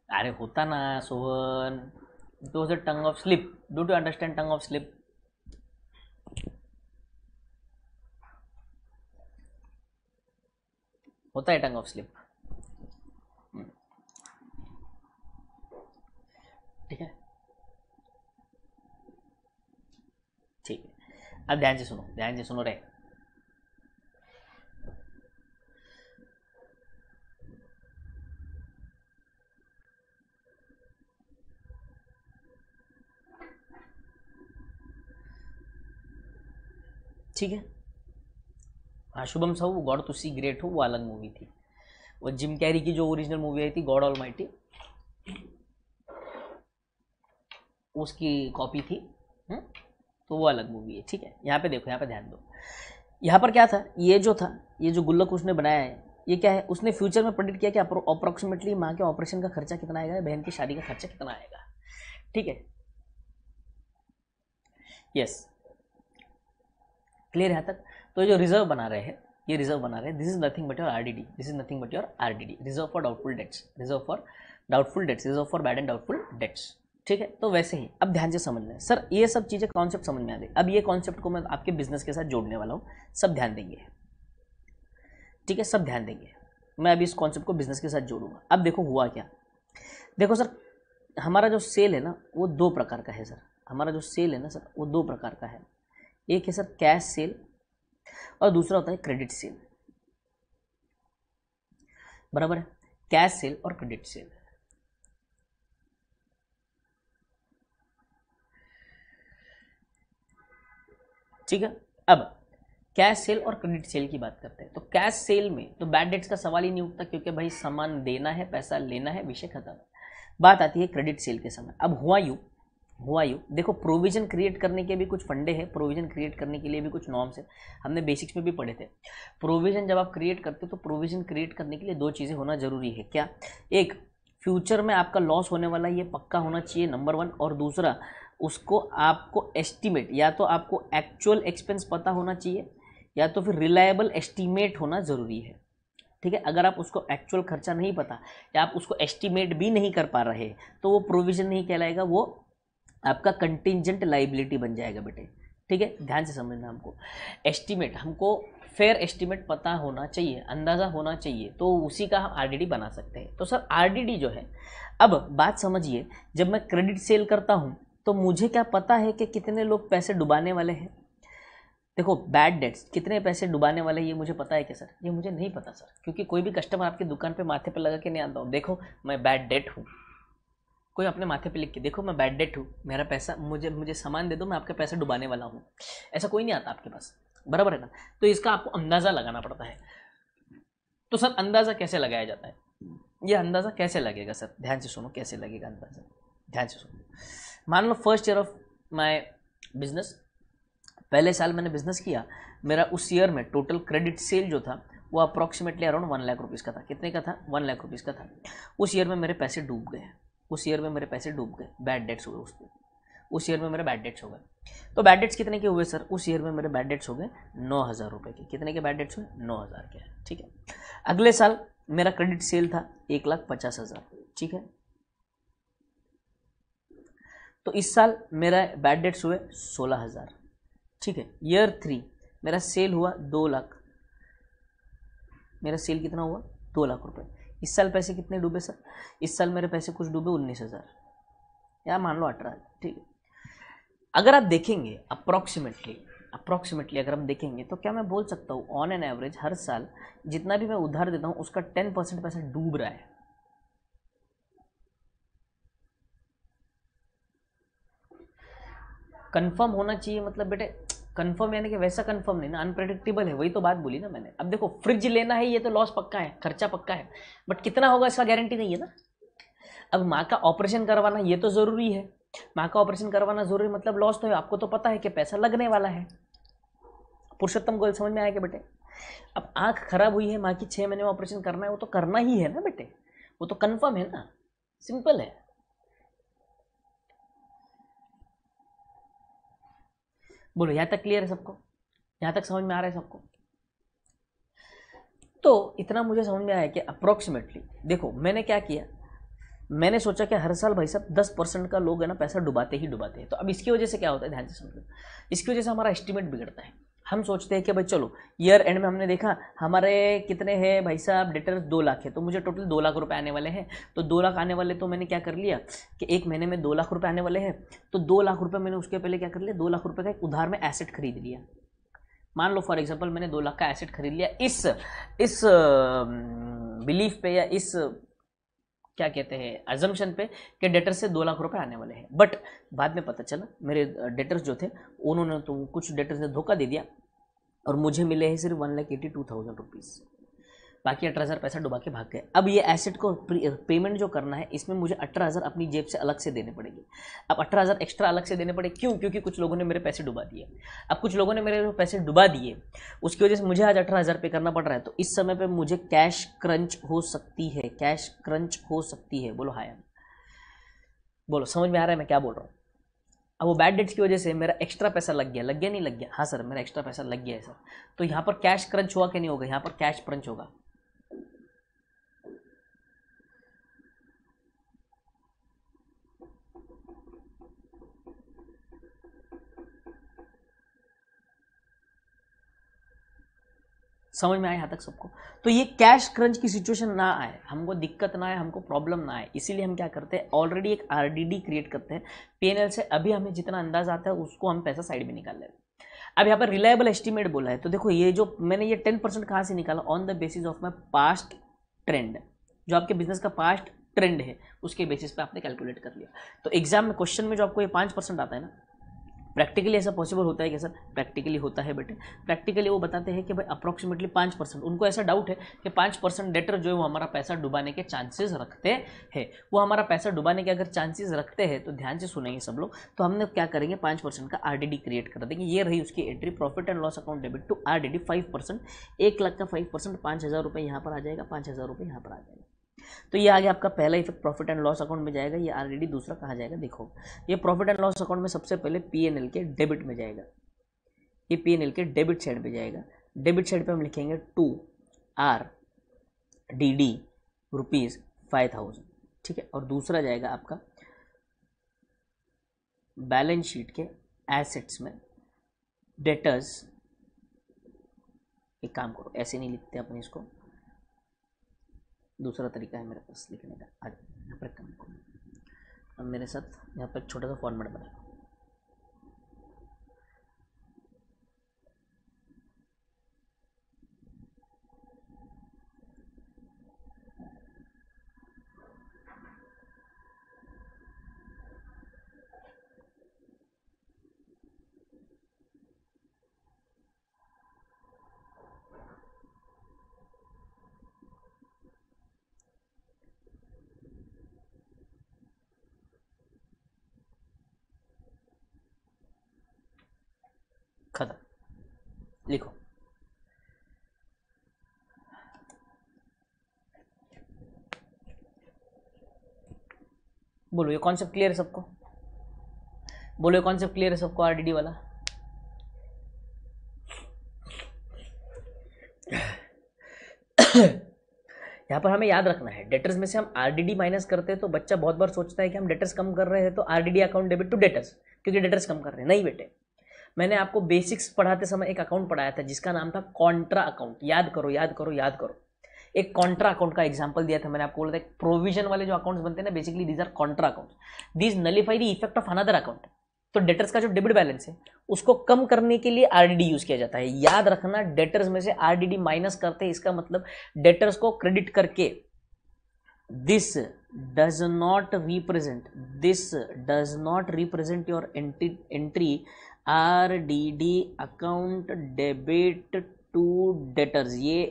अरे होता ना Sohan, it was a tongue of slip, don't you understand tongue of slip? होता है टंग ऑफ स्लिप। ठीक है, ठीक है, अब ध्यान से सुनो, ध्यान से सुनो रे। ठीक है, हाँ Shubham Sahu, good to see great हो, वो अलग मूवी थी, वो जिम कैरी की जो ओरिजिनल मूवी आई थी गॉड ऑलमाइटी, उसकी कॉपी थी। तो वो अलग मूवी है। ठीक है, यहाँ पे देखो, यहाँ पे ध्यान दो, यहाँ पर क्या था, ये जो था, ये जो गुल्लक उसने बनाया है, ये क्या है, उसने फ्यूचर में प्रेडिक्ट किया कि अप्रोक्सीमेटली माँ के ऑपरेशन का खर्चा कितना आएगा, बहन की शादी का खर्चा कितना आएगा। ठीक है, यस, क्लियर यहाँ तक? तो ये जो रिजर्व बना रहे हैं, ये रिजर्व बना रहे हैं, this is nothing but your RDD, this is nothing but your RDD, reserve for doubtful debts, reserve for doubtful debts, reserve for bad and doubtful dates. ठीक है, तो वैसे ही अब ध्यान से समझ लें सर, ये सब चीज़ें कॉन्सेप्ट समझ में आ गई। अब ये कॉन्सेप्ट को मैं आपके बिजनेस के साथ जोड़ने वाला हूँ, सब ध्यान देंगे। ठीक है, सब ध्यान देंगे, मैं अभी इस कॉन्सेप्ट को बिजनेस के साथ जोड़ूंगा। अब देखो हुआ क्या, देखो सर, हमारा जो सेल है ना वो दो प्रकार का है सर, हमारा जो सेल है ना सर वो दो प्रकार का है, एक है सर कैश सेल और दूसरा होता है क्रेडिट सेल, बराबर है? कैश सेल और क्रेडिट सेल। ठीक है, अब कैश सेल और क्रेडिट सेल की बात करते हैं। तो कैश सेल में तो बैड डेट्स का सवाल ही नहीं उठता, क्योंकि भाई सामान देना है, पैसा लेना है, विषय खत्म है। बात आती है क्रेडिट सेल के समय। अब हुआ यूँ हुआ यू, देखो प्रोविजन क्रिएट करने के भी कुछ फंडे हैं, प्रोविजन क्रिएट करने के लिए भी कुछ नॉर्म्स है, हमने बेसिक्स में भी पढ़े थे। प्रोविजन जब आप क्रिएट करते हो तो प्रोविजन क्रिएट करने के लिए दो चीज़ें होना जरूरी है। क्या? एक, फ्यूचर में आपका लॉस होने वाला ये पक्का होना चाहिए, नंबर 1, और दूसरा उसको आपको एस्टिमेट, या तो आपको एक्चुअल एक्सपेंस पता होना चाहिए या तो फिर रिलायबल एस्टिमेट होना ज़रूरी है। ठीक है, अगर आप उसको एक्चुअल खर्चा नहीं पता या आप उसको एस्टिमेट भी नहीं कर पा रहे तो वो प्रोविजन नहीं कहलाएगा, वो आपका कंटिंजेंट लाइबिलिटी बन जाएगा बेटे। ठीक है, ध्यान से समझना। हमको एस्टिमेट, हमको फेयर एस्टिमेट पता होना चाहिए, अंदाज़ा होना चाहिए, तो उसी का हम आरडीडी बना सकते हैं। तो सर आरडीडी जो है, अब बात समझिए, जब मैं क्रेडिट सेल करता हूँ तो मुझे क्या पता है कि कितने लोग पैसे डुबाने वाले हैं? देखो, बैड डेट्स कितने पैसे डुबाने वाले हैं ये मुझे पता है क्या सर? ये मुझे नहीं पता सर, क्योंकि कोई भी कस्टमर आपकी दुकान पे माथे पे लगा के नहीं आता हूँ, देखो मैं बैड डेट हूँ। कोई अपने माथे पे लिख के, देखो मैं बैड डेट हूँ, मेरा पैसा, मुझे सामान दे दो, मैं आपका पैसा डुबाने वाला हूँ, ऐसा कोई नहीं आता आपके पास, बराबर है ना? तो इसका आपको अंदाज़ा लगाना पड़ता है। तो सर अंदाज़ा कैसे लगाया जाता है? ये अंदाज़ा कैसे लगेगा सर? ध्यान से सुनो, कैसे लगेगा अंदाज़ा, ध्यान से सुनो। मान लो first year of my business, पहले साल मैंने बिजनेस किया, मेरा उस ईयर में टोटल क्रेडिट सेल जो था वो अप्रॉक्सीमेटली अराउंड 1 लाख रुपीज़ का था। कितने का था? 1 लाख रुपीज़ का था। उस ईयर में मेरे पैसे डूब गए, उस ईयर में मेरे पैसे डूब गए, बैड डेट्स हुए उस ईयर में मेरे बैड डेट्स हो गए। तो बैड डेट्स कितने के हुए सर? उस ईयर में मेरे बैड डेट्स हो गए 9,000 रुपये के। कितने के बैड डेट्स हुए? 9,000 के। ठीक है, अगले साल मेरा क्रेडिट सेल था 1,50,000। ठीक है, तो इस साल मेरा बैड डेट्स हुए 16,000। ठीक है, ईयर 3 मेरा सेल हुआ 2 लाख। मेरा सेल कितना हुआ? 2 लाख रुपए। इस साल पैसे कितने डूबे सर? इस साल मेरे पैसे कुछ डूबे 19,000, या मान लो 18,000। ठीक है, अगर आप देखेंगे अप्रॉक्सीमेटली अगर हम देखेंगे तो क्या मैं बोल सकता हूँ ऑन एन एवरेज हर साल जितना भी मैं उधार देता हूँ उसका 10% पैसा डूब रहा है। कंफर्म होना चाहिए, मतलब बेटे कंफर्म यानी कि वैसा कंफर्म नहीं ना, अनप्रेडिक्टेबल है, वही तो बात बोली ना मैंने। अब देखो, फ्रिज लेना है ये तो लॉस पक्का है, खर्चा पक्का है, बट कितना होगा इसका गारंटी नहीं है ना। अब माँ का ऑपरेशन करवाना ये तो ज़रूरी है, माँ का ऑपरेशन करवाना ज़रूरी, मतलब लॉस तो है, आपको तो पता है कि पैसा लगने वाला है। पुरुषोत्तम गोयल समझ में आया कि बेटे? अब आँख खराब हुई है, माँ की 6 महीने में ऑपरेशन करना है, वो तो करना ही है ना बेटे, वो तो कन्फर्म है ना, सिंपल है। बोलो, यहाँ तक क्लियर है सबको? यहाँ तक समझ में आ रहा है सबको? तो इतना मुझे समझ में आया कि अप्रॉक्सीमेटली देखो मैंने क्या किया, मैंने सोचा कि हर साल भाई साहब 10% का लोग है ना पैसा डुबाते ही डुबाते हैं। तो अब इसकी वजह से क्या होता है, ध्यान से समझो, इसकी वजह से हमारा एस्टिमेट बिगड़ता है। हम सोचते हैं कि भाई चलो ईयर एंड में हमने देखा हमारे कितने हैं भाई साहब डेटर्स 2 लाख है, तो मुझे टोटल 2 लाख रुपए आने वाले हैं। तो 2 लाख आने वाले, तो मैंने क्या कर लिया कि एक महीने में 2 लाख रुपए आने वाले हैं, तो 2 लाख रुपए मैंने उसके पहले क्या कर लिया, 2 लाख रुपए का एक उधार में एसेट खरीद लिया। मान लो फॉर एग्जांपल मैंने 2 लाख का एसेट खरीद लिया इस बिलीफ पे, या इस क्या कहते हैं अजम्पशन पे कि डेटर से 2 लाख रुपए आने वाले हैं। बट बाद में पता चला मेरे डेटर्स जो थे उन्होंने, तो कुछ डेटर्स ने धोखा दे दिया और मुझे मिले हैं सिर्फ 1,82,000 रुपीज़, बाकी 18,000 पैसा डुबा के भाग गए। अब ये एसेट को पेमेंट जो करना है इसमें मुझे 18,000 अपनी जेब से अलग से देने पड़ेंगे। अब 18,000 एक्स्ट्रा अलग से देने पड़े, क्यों? क्योंकि कुछ लोगों ने मेरे पैसे डुबा दिए। अब कुछ लोगों ने मेरे पैसे डुबा दिए, उसकी वजह से मुझे आज 18,000 पे करना पड़ रहा है। तो इस समय पे मुझे कैश क्रंच हो सकती है, कैश क्रंच हो सकती है। बोलो हाय, बोलो समझ में आ रहा है मैं क्या बोल रहा हूँ? अब वो बैड डेट्स की वजह से मेरा एक्स्ट्रा पैसा लग गया नहीं लग गया? हाँ सर, मेरा एक्स्ट्रा पैसा लग गया है सर। तो यहाँ पर कैश क्रंच हुआ कि नहीं होगा? यहाँ पर कैश क्रंच होगा। समझ में आए यहाँ तक सबको? तो ये कैश क्रंच की सिचुएशन ना आए, हमको दिक्कत ना आए, हमको प्रॉब्लम ना आए, इसीलिए हम क्या करते हैं, ऑलरेडी एक आरडीडी क्रिएट करते हैं। पीएनएल से अभी हमें जितना अंदाज आता है उसको हम पैसा साइड में निकाल लेते हैं। अब यहाँ पर रिलायबल एस्टिमेट बोला है, तो देखो ये जो मैंने ये 10% कहाँ से निकाला, on the basis of my past trend, जो आपके बिजनेस का पास्ट ट्रेंड है उसके बेसिस पे आपने कैलकुलेट कर लिया। तो एग्जाम में क्वेश्चन में जो आपको ये 5% आता है ना, प्रैक्टिकली ऐसा पॉसिबल होता है क्या सर? प्रैक्टिकली होता है बेटे। प्रैक्टिकली वो बताते हैं कि भाई अप्रॉक्सीमेटली 5%, उनको ऐसा डाउट है कि 5% डेटर जो है वो हमारा पैसा डुबाने के चांसेस रखते हैं। वो हमारा पैसा डुबाने के अगर चांसेस रखते हैं तो ध्यान से सुनेंगे सब लोग, तो हमने क्या करेंगे 5% का आरडीडी क्रिएट कर देंगे। ये रही उसकी entry, profit and loss account debit to RDD 5%। 1 lakh का 5% 5,000 रुपये यहाँ पर आ जाएगा, 5,000 रुपये यहाँ पर आ जाएगा। तो ये आगे आपका पहला effect profit and loss account में जाएगा। ये ऑलरेडी दूसरा कहाँ जाएगा देखो, ये प्रॉफिट एंड लॉस अकाउंट में सबसे पहले पीएनएल के डेबिट में जाएगा। ये पीएनएल के डेबिट साइड पे जाएगा। डेबिट साइड पे हम लिखेंगे टू आर डी डी ₹5,000, ठीक है। और दूसरा जाएगा आपका बैलेंस शीट के एसेट्स में डेटर्स। एक काम करो, ऐसे नहीं लिखते अपन इसको, दूसरा तरीका है मेरे पास लिखने का। आज यहाँ पर काम करो, अब मेरे साथ यहाँ पर छोटा सा फॉर्मेट बनाओ। खत्म, लिखो। बोलो ये कॉन्सेप्ट क्लियर है सबको? बोलो ये कॉन्सेप्ट क्लियर है सबको? आरडीडी वाला यहाँ पर हमें याद रखना है, डेटर्स में से हम आरडीडी माइनस करते हैं तो बच्चा बहुत बार सोचता है कि हम डेटर्स कम कर रहे हैं तो RDD account debit to debtors, क्योंकि डेटर्स कम कर रहे हैं। नहीं बेटे, मैंने आपको बेसिक्स पढ़ाते समय एक अकाउंट पढ़ाया था जिसका नाम था कॉन्ट्रा अकाउंट। याद करो याद करो याद करो। एक कॉन्ट्रा अकाउंट का एग्जांपल दिया था मैंने आपको, बोला था प्रोविजन वाले जो अकाउंट्स बनते हैं ना, basically these are contra accounts, these nullify the effect of another account. तो डेटर्स का जो डेबिट बैलेंस है उसको कम करने के लिए आरडीडी यूज किया जाता है। याद रखना, डेटर्स में से आरडीडी माइनस करते हैं, इसका मतलब डेटर्स को क्रेडिट करके this does not represent your entry RDD account debit to debtors। ये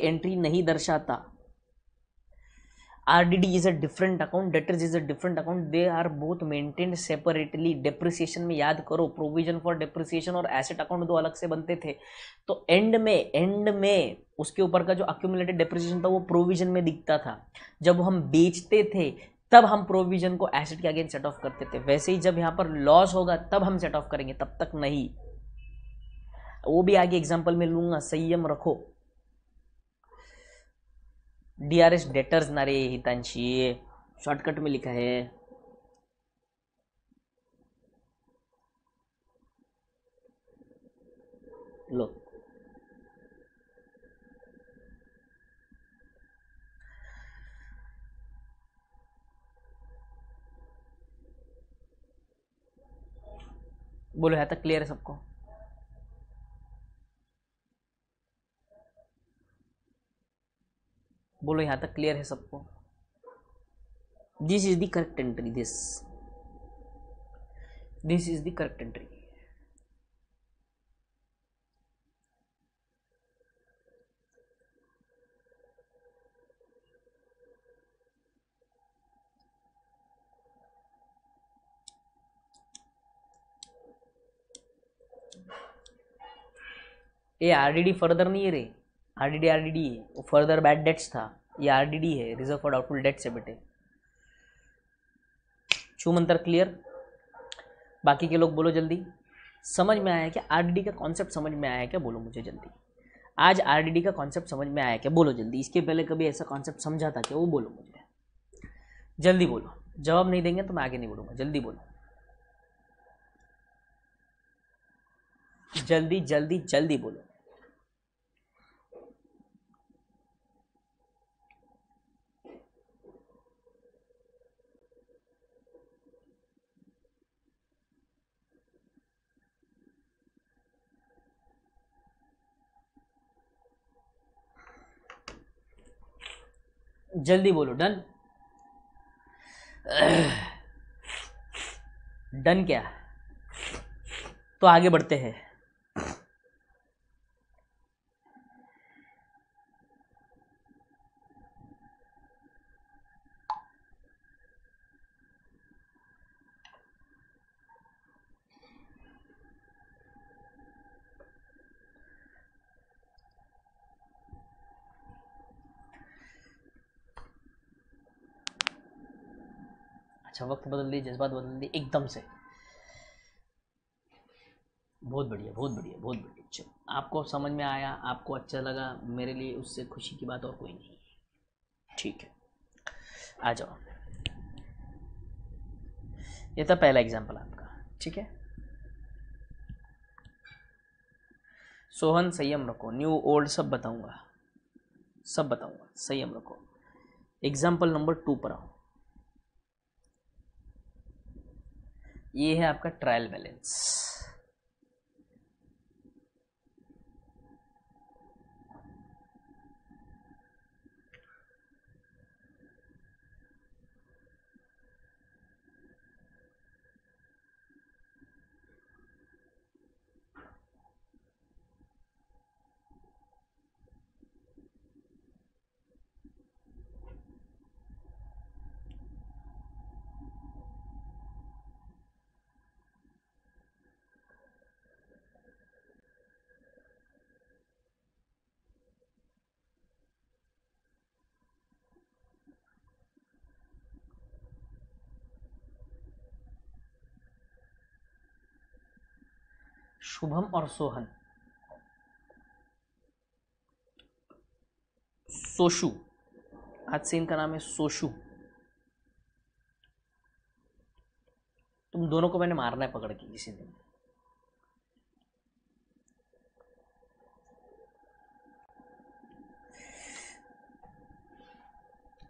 एंट्री नहीं दर्शाता। RDD is a different account, debtors is a different account, they are both maintained separately। Depreciation में याद करो, प्रोविजन फॉर डेप्रिसिएशन और asset account दो अलग से बनते थे। तो एंड में उसके ऊपर का जो अक्यूमुलेटेड डेप्रिसिएशन था वो प्रोविजन में दिखता था। जब हम बेचते थे तब हम प्रोविजन को एसेट के अगेंस्ट सेट ऑफ करते थे। वैसे ही जब यहाँ पर लॉस होगा तब हम सेट ऑफ करेंगे, तब तक नहीं। वो भी आगे एग्जाम्पल में लूंगा, संयम रखो। डीआरएस डेटर्स ना रे हितांशी, शॉर्टकट में लिखा है। लो बोलो यहाँ तक क्लियर है सबको? बोलो यहाँ तक क्लियर है सबको? This is the correct entry, this is the correct entry. ये आरडीडी फर्दर नहीं है रे, आरडीडी है, वो फर्दर बैड डेट्स था। ये आरडीडी है, रिजर्व फॉर डाउटफुल डेट्स है बेटे। छू मंत्र क्लियर? बाकी के लोग बोलो जल्दी, समझ में आया क्या? आरडीडी का कॉन्सेप्ट समझ में आया क्या? बोलो मुझे जल्दी। आज आरडीडी का कॉन्सेप्ट समझ में आया क्या? बोलो जल्दी। इसके पहले कभी ऐसा कॉन्सेप्ट समझा था क्या? वो बोलो मुझे जल्दी, बोलो। जवाब नहीं देंगे तो मैं आगे नहीं बोलूँगा, जल्दी बोलो, जल्दी जल्दी जल्दी बोलो। जल्दी बोलो। डन? डन क्या? तो आगे बढ़ते हैं। अच्छा, वक्त बदल दी, जज्बात बदल दी एकदम से। बहुत बढ़िया, बहुत बढ़िया, बहुत बढ़िया। चलो, आपको समझ में आया, आपको अच्छा लगा, मेरे लिए उससे खुशी की बात और कोई नहीं। ठीक है, आ जाओ। ये था पहला एग्जाम्पल आपका, ठीक है। सोहन संयम रखो, न्यू ओल्ड सब बताऊंगा, सब बताऊंगा, संयम रखो। एग्जाम्पल नंबर 2 पर आओ। ये है आपका ट्रायल बैलेंस। शुभम और सोहन, सोशु, आज से इनका नाम है सोशु। तुम दोनों को मैंने मारना है पकड़ के किसी दिन।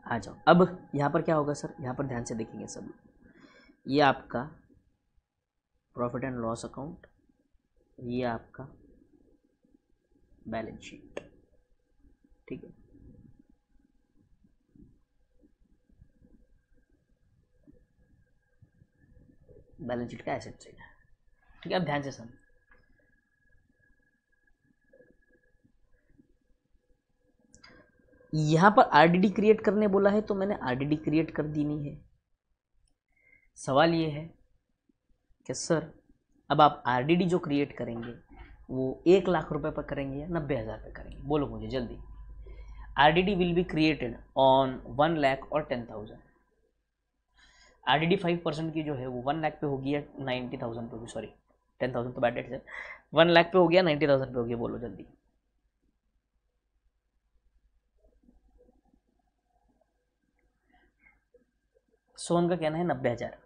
आ जाओ। अब यहां पर क्या होगा सर, यहां पर ध्यान से देखेंगे सब। ये आपका प्रॉफिट एंड लॉस अकाउंट, ये आपका बैलेंस शीट, ठीक है। बैलेंस शीट का एसेट साइड है, ठीक है। अब ध्यान से समझ। यहां पर आरडीडी क्रिएट करने बोला है, तो मैंने आरडीडी क्रिएट कर दी नहीं है। सवाल ये है कि सर अब आप आरडीडी जो क्रिएट करेंगे वो 1 लाख रुपए पर करेंगे या 90,000 पे करेंगे? बोलो मुझे जल्दी। RDD will be created on 1 lakh और 10,000। आरडीडी 5% की जो है वो 1 लाख पे होगी या 90,000 पे होगी? सॉरी, 10,000 तो बैड डेट है। 1 लाख पे होगी या 90,000 पे होगी? बोलो जल्दी। सोन का कहना है 90,000।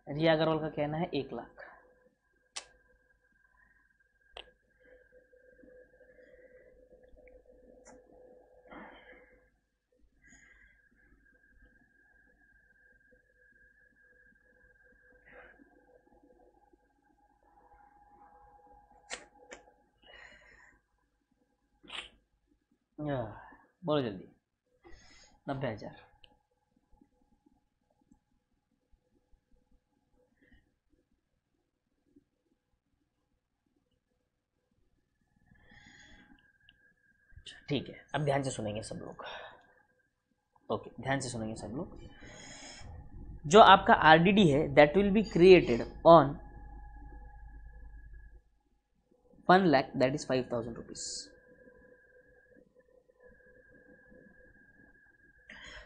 रिया अग्रवाल का कहना है 1 लाख। बोलो जल्दी। 90,000। ठीक है, अब ध्यान से सुनेंगे सब लोग। ओके, ध्यान से सुनेंगे सब लोग। जो आपका आरडीडी है that will be created on 1 lakh, that is 5,000 rupees.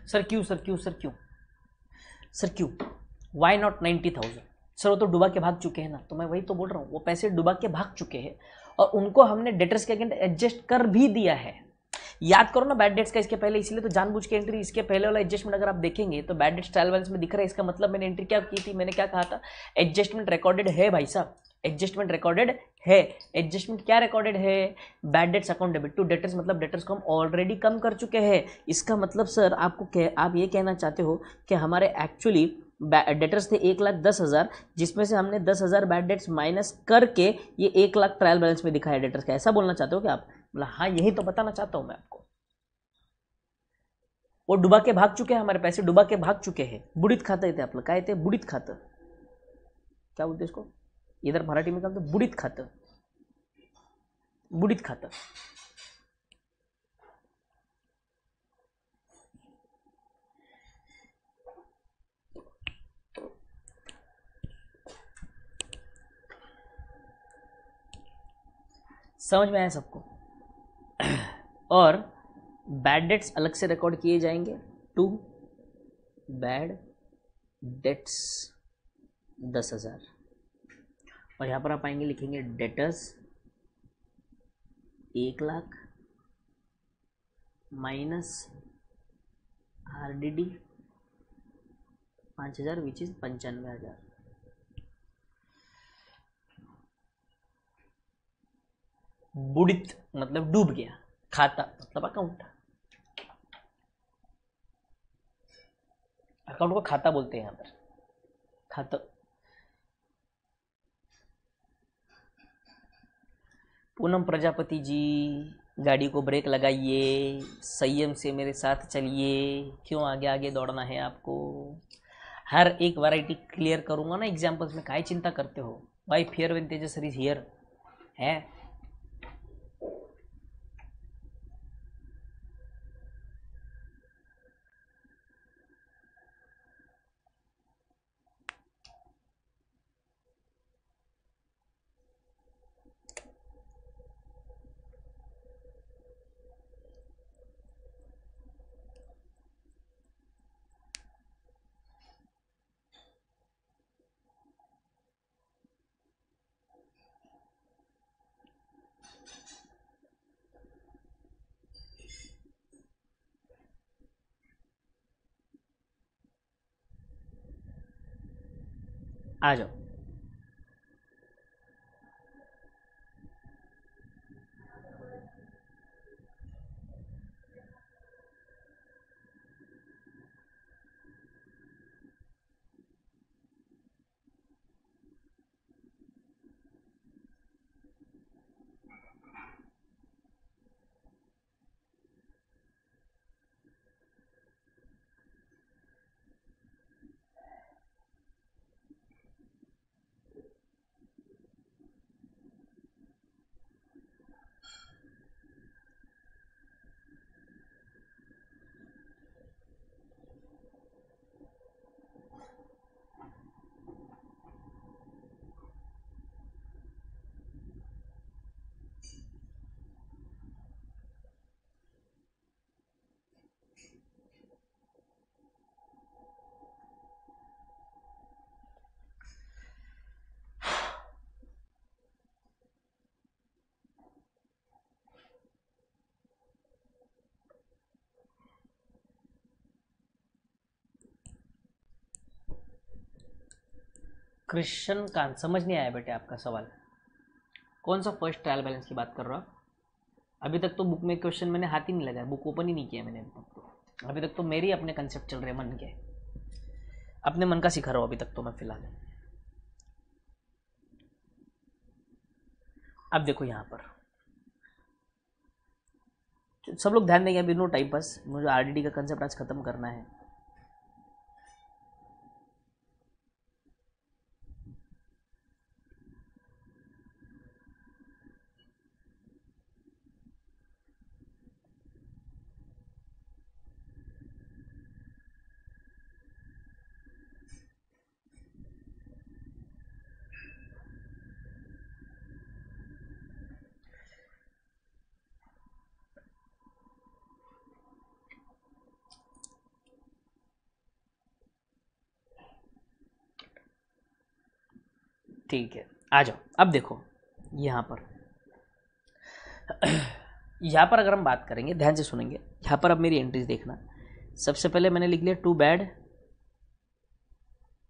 Sir क्यों, सर क्यों, सर क्यों, सर क्यों? Why not 90,000? सर वो तो डुबा के भाग चुके हैं ना। तो मैं वही तो बोल रहा हूँ, वो पैसे डुबा के भाग चुके हैं और उनको हमने डेटर्स के अगेंस्ट एडजस्ट कर भी दिया है। याद करो ना बैड डेट्स का इसके पहले, इसलिए तो जानबूझ के एंट्री इसके पहले वाला एडजस्टमेंट अगर आप देखेंगे तो बैड डेट्स ट्रायल बैलेंस में दिख रहा है। इसका मतलब मैंने एंट्री क्या की थी, मैंने क्या कहा था? एडजस्टमेंट रिकॉर्डेड है भाई साहब, एडजस्टमेंट रिकॉर्डेड है। एडजस्टमेंट क्या रिकॉर्डेड है? Bad debts account debit to debtors, मतलब डेटर्स को हम ऑलरेडी कम कर चुके हैं। इसका मतलब सर आप ये कहना चाहते हो कि हमारे एक्चुअली डेटर्स थे 1,10,000, जिसमें से हमने 10,000 बैड डेट्स माइनस करके ये 1 लाख ट्रायल बैलेंस में दिखाया डेटर्स का। ऐसा बोलना चाहते हो क्या आप? बोला हाँ यही तो बताना चाहता हूं मैं आपको। वो डुबा के भाग चुके हैं, हमारे पैसे डुबा के भाग चुके हैं। बुडीत खातं येते आपलं, काय ते बुडीत खातं, क्या बोलते इसको इधर मराठी में कहते बुडीत खातं, बुडीत खातं। समझ में आया सबको? और बैड डेट्स अलग से रिकॉर्ड किए जाएंगे, 2 बैड डेट्स 10,000। और यहाँ पर आप आएंगे, लिखेंगे debtors 1,00,000 minus RDD 5,000 which is 95,000। बुडित मतलब डूब गया, खाता मतलब अकाउंट, अकाउंट को खाता बोलते हैं यहाँ पर, खाता। पूनम प्रजापति जी, गाड़ी को ब्रेक लगाइए, संयम से मेरे साथ चलिए, क्यों आगे आगे दौड़ना है आपको। हर एक वैरायटी क्लियर करूंगा ना एग्जांपल्स में, काहे चिंता करते हो। Why fear when Tejas is here है। आ जाओ। क्रिश्चियन कांत, समझ नहीं आया बेटे आपका सवाल। कौन सा फर्स्ट ट्रायल बैलेंस की बात कर रहा हो? अभी तक तो बुक में क्वेश्चन मैंने हाथ ही नहीं लगाया, बुक ओपन ही नहीं किया मैंने अभी तक तो मेरे ही अपने कंसेप्ट चल रहे हैं मन के, अपने मन का सिखा रहा हूँ अभी तक तो मैं फिलहाल। अब देखो यहाँ पर सब लोग ध्यान देंगे, अभी नो टाइम पास, मुझे RDD का कंसेप्ट आज खत्म करना है। ठीक है, आ जाओ। अब देखो यहाँ पर यहाँ पर अगर हम बात करेंगे, ध्यान से सुनेंगे, यहाँ पर अब मेरी एंट्रीज देखना। सबसे पहले मैंने लिख लिया 2 bad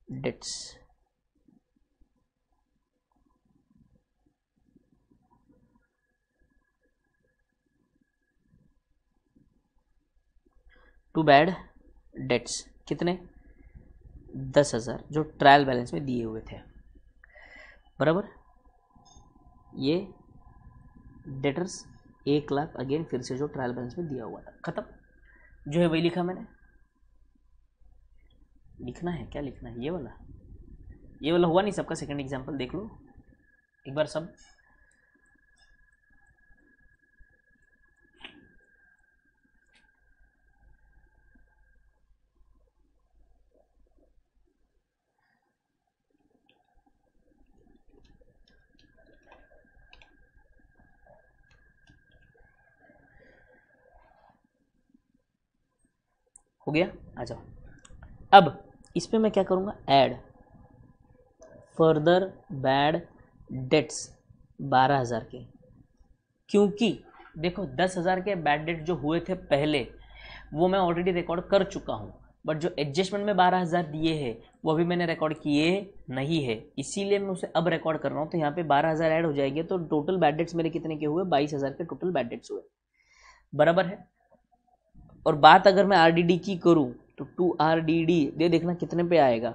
debts, two bad debts कितने, 10,000 जो ट्रायल बैलेंस में दिए हुए थे, बराबर। ये डेटर्स 1,00,000 अगेन फिर से जो ट्रायल बैलेंस में दिया हुआ था, खत्म। जो है वही लिखा मैंने। लिखना है क्या, लिखना है ये वाला हुआ नहीं सबका। सेकंड एग्जांपल देख लो एक बार सब। हो गया, आ जाओ। अब इसमें मैं क्या करूँगा, ऐड फर्दर बैड डेट्स 12,000 के, क्योंकि देखो 10,000 के बैड डेट जो हुए थे पहले वो मैं ऑलरेडी रिकॉर्ड कर चुका हूँ, बट जो एडजस्टमेंट में 12,000 दिए हैं वो अभी मैंने रिकॉर्ड किए नहीं है, इसीलिए मैं उसे अब रिकॉर्ड कर रहा हूँ। तो यहाँ पे 12,000 ऐड हो जाएंगे, तो टोटल बैड डेट्स मेरे कितने के हुए, 22,000 के टोटल बैड डेट्स हुए, बराबर है। और बात अगर मैं आरडीडी की करूँ तो 2 RDD दे देखना कितने पे आएगा,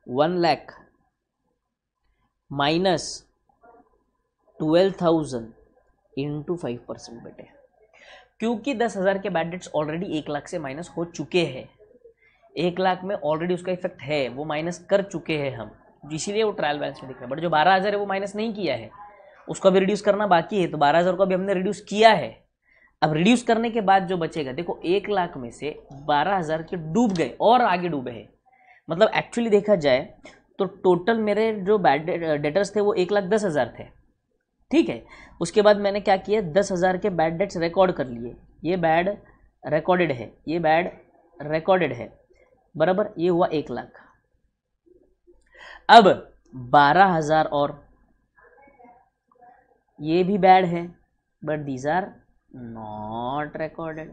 1,00,000 माइनस 12,000 इंटू 5% बेटे, क्योंकि 10,000 के बैड डेट्स ऑलरेडी 1,00,000 से माइनस हो चुके हैं। 1,00,000 में ऑलरेडी उसका इफेक्ट है, वो माइनस कर चुके हैं हम, इसीलिए वो ट्रायल बैलेंस में दिख रहा है। बट जो 12,000 है वो माइनस नहीं किया है, उसको अभी रिड्यूस करना बाकी है, तो 12,000 को अभी हमने रिड्यूस किया है। अब रिड्यूस करने के बाद जो बचेगा, देखो 1,00,000 में से 12,000 के डूब गए और आगे डूबे हैं, मतलब एक्चुअली देखा जाए तो टोटल मेरे जो बैड डेटर्स थे वो 1,10,000 थे, ठीक है। उसके बाद मैंने क्या किया, 10,000 के बैड डेट्स रिकॉर्ड कर लिए, ये बैड रिकॉर्डेड है, ये बैड रिकॉर्डेड है, बराबर, ये हुआ 1,00,000। अब 12,000 और ये भी बैड है, but these are not recorded,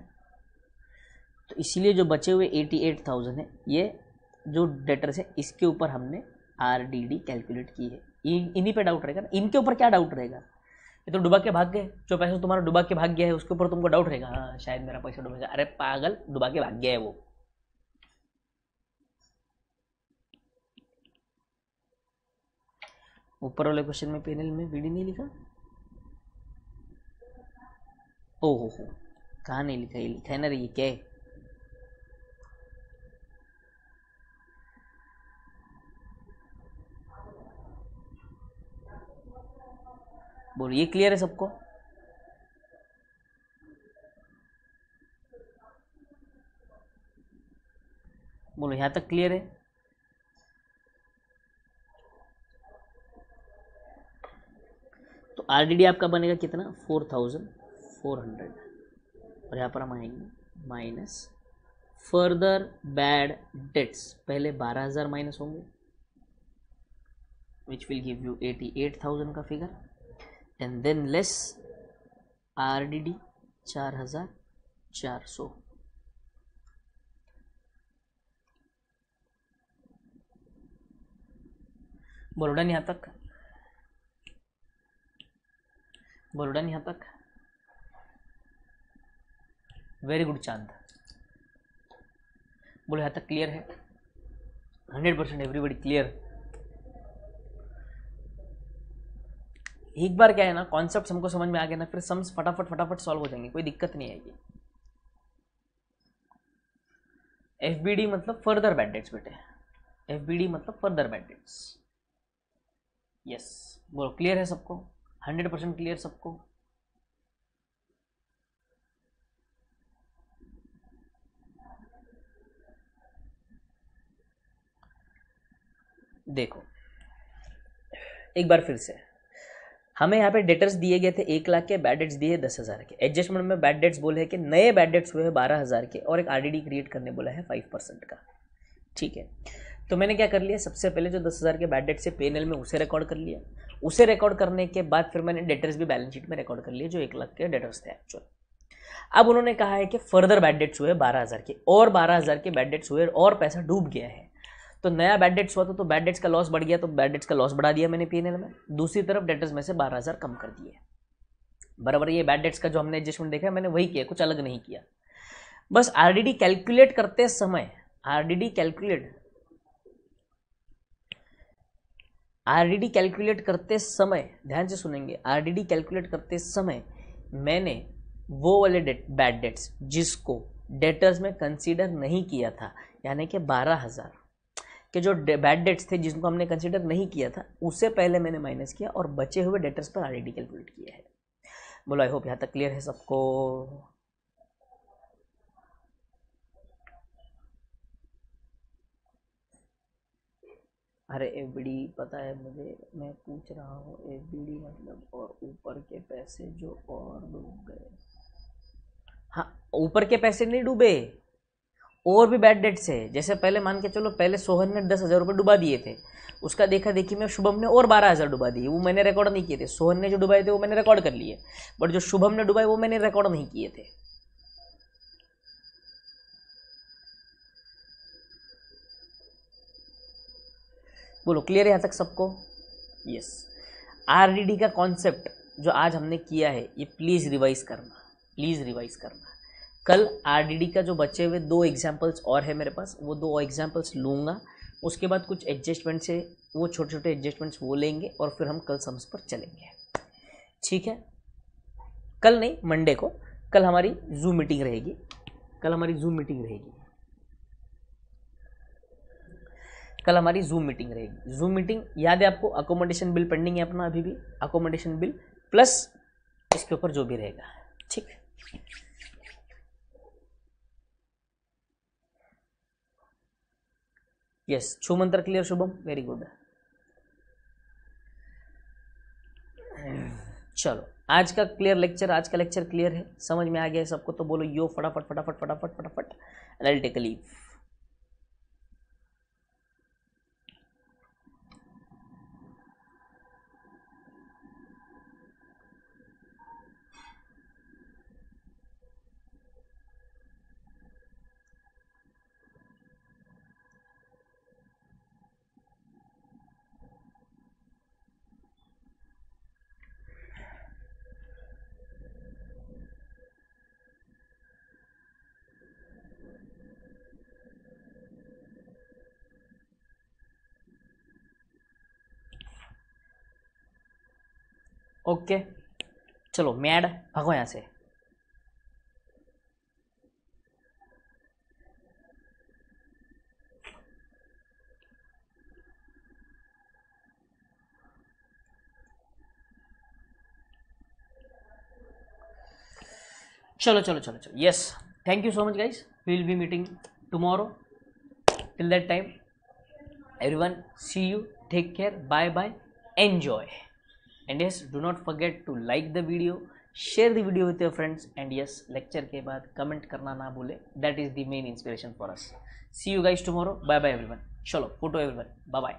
तो इसलिए जो बचे हुए 88,000 है, ये जो डेटर्स है इसके ऊपर हमने आरडीडी कैलकुलेट की है। इन्हीं पे डाउट रहेगा ना, इनके ऊपर क्या डाउट रहेगा, ये तो डुबा के भाग गए, जो पैसा तुम्हारा डुबा के भाग गया है उसके ऊपर तुमको डाउट रहेगा, हाँ शायद मेरा पैसा डूबेगा। अरे पागल, डुबा के भाग गया है वो। ऊपर वाले क्वेश्चन में पैनल में वीडी नहीं लिखा, ओहो हो, कहाँ नहीं लिखा, ये लिखा है ना रे, ये क्या है, बोलो ये क्लियर है सबको। बोलो यहां तक क्लियर है। तो आरडीडी आपका बनेगा कितना, 4,400, और यहाँ पर हम आएंगे माइनस फर्दर बैड डेट्स, पहले 12,000 माइनस होंगे, विच विल गिव यू 88,000 का figure, and than less RDD 4,400। बोलो डन, यहाँ तक बोलो डन, यहाँ तक वेरी गुड चांद, बोलो यहाँ तक क्लियर है, 100% एवरीबडी क्लियर। एक बार क्या है ना, कॉन्सेप्ट हमको समझ में आ गया ना, फिर सम्स फटाफट फटाफट सॉल्व हो जाएंगे, कोई दिक्कत नहीं आएगी। एफबीडी मतलब फर्दर बैड डेट्स बेटे, एफबीडी मतलब फर्दर बैड डेट्स, यस। बोलो क्लियर है सबको, 100% क्लियर सबको। देखो एक बार फिर से, हमें यहाँ पे डेटर्स दिए गए थे 1,00,000 के, बैड डेट्स दिए 10,000 के, एडजस्टमेंट में बैड डेट्स बोले हैं कि नए बैड डेट्स हुए हैं 12,000 के, और एक आरडीडी क्रिएट करने बोला है 5% का, ठीक है। तो मैंने क्या कर लिया, सबसे पहले जो 10,000 के बैड डेट से पेनल में उसे रिकॉर्ड कर लिया, उसे रिकॉर्ड करने के बाद फिर मैंने डेटर्स भी बैलेंस शीट में रिकॉर्ड कर लिए जो 1,00,000 के डेटर्स थे एक्चुअल। अब उन्होंने कहा है कि फर्दर बैड डेट्स हुए 12,000 के, और 12,000 के बैड डेट्स हुए और पैसा डूब गया है, तो नया बैड डेट्स हुआ तो बैड डेट्स का लॉस बढ़ गया, तो बैड डेट्स का लॉस बढ़ा दिया मैंने पीएनएल में, दूसरी तरफ डेटर्स में से 12,000 कम कर दिए, बराबर। ये बैड डेट्स का जो हमने एडजस्टमेंट देखा है मैंने वही किया, कुछ अलग नहीं किया। बस आरडीडी कैलकुलेट करते समय, आरडीडी कैलकुलेट करते समय ध्यान से सुनेंगे, आरडीडी कैलकुलेट करते समय मैंने वो वाले बैड डेट्स जिसको डेटर्स में कंसीडर नहीं किया था, यानी कि 12,000 के जो बैड डेट्स थे जिनको हमने कंसीडर नहीं किया था, उससे पहले मैंने माइनस किया और बचे हुए डेटर्स पर आरडीडी कैलकुलेट किया है। बोलो आई होप यहाँ तक क्लियर है सबको। अरे एफडी पता है मुझे, मैं पूछ रहा हूँ एफडी मतलब और ऊपर के पैसे जो और डूब गए। हाँ, ऊपर के पैसे नहीं डूबे, और भी बैड डेट्स है। जैसे पहले मान के चलो, पहले सोहन ने 10,000 रुपये डुबा दिए थे, उसका देखा देखी में शुभम ने और 12,000 डुबा दिए, वो मैंने रिकॉर्ड नहीं किए थे। सोहन ने जो डुबाए थे वो मैंने रिकॉर्ड कर लिए, बट जो शुभम ने डुबाए वो मैंने रिकॉर्ड नहीं किए थे। बोलो क्लियर है यहाँ तक सबको? यस। आरडीडी का कॉन्सेप्ट जो आज हमने किया है ये प्लीज़ रिवाइज करना, प्लीज़ रिवाइज करना। कल आरडीडी का जो बचे हुए 2 एग्जाम्पल्स और है मेरे पास, वो 2 एग्जाम्पल्स लूँगा, उसके बाद कुछ एडजस्टमेंट्स है, वो छोटे छोटे एडजस्टमेंट्स वो लेंगे और फिर हम कल सम्स पर चलेंगे। ठीक है? कल नहीं, मंडे को। कल हमारी जूम मीटिंग रहेगी, कल हमारी जूम मीटिंग रहेगी, कल हमारी जूम मीटिंग रहेगी। जूम मीटिंग याद है आपको? अकोमोडेशन बिल पेंडिंग है अपना अभी भी, अकोमोडेशन बिल प्लस इसके ऊपर जो भी रहेगा। ठीक, यस। छू मंत्र क्लियर शुभम? Very good. चलो आज का क्लियर लेक्चर, आज का लेक्चर क्लियर है, समझ में आ गया है सबको? तो बोलो यो फटाफट फटाफट फटाफट फटाफट, and I will take a leave. Okay चलो मैड भागो यहाँ से। चलो चलो चलो चलो, yes. Thank you so much guys, we will be meeting tomorrow. Till that time everyone, see you, take care, bye bye, enjoy, and yes, do not forget to like the video, share the video with your friends, and yes, lecture के बाद comment करना ना भूले, that is the main inspiration for us. See you guys tomorrow, bye bye everyone. चलो photo everyone, bye bye.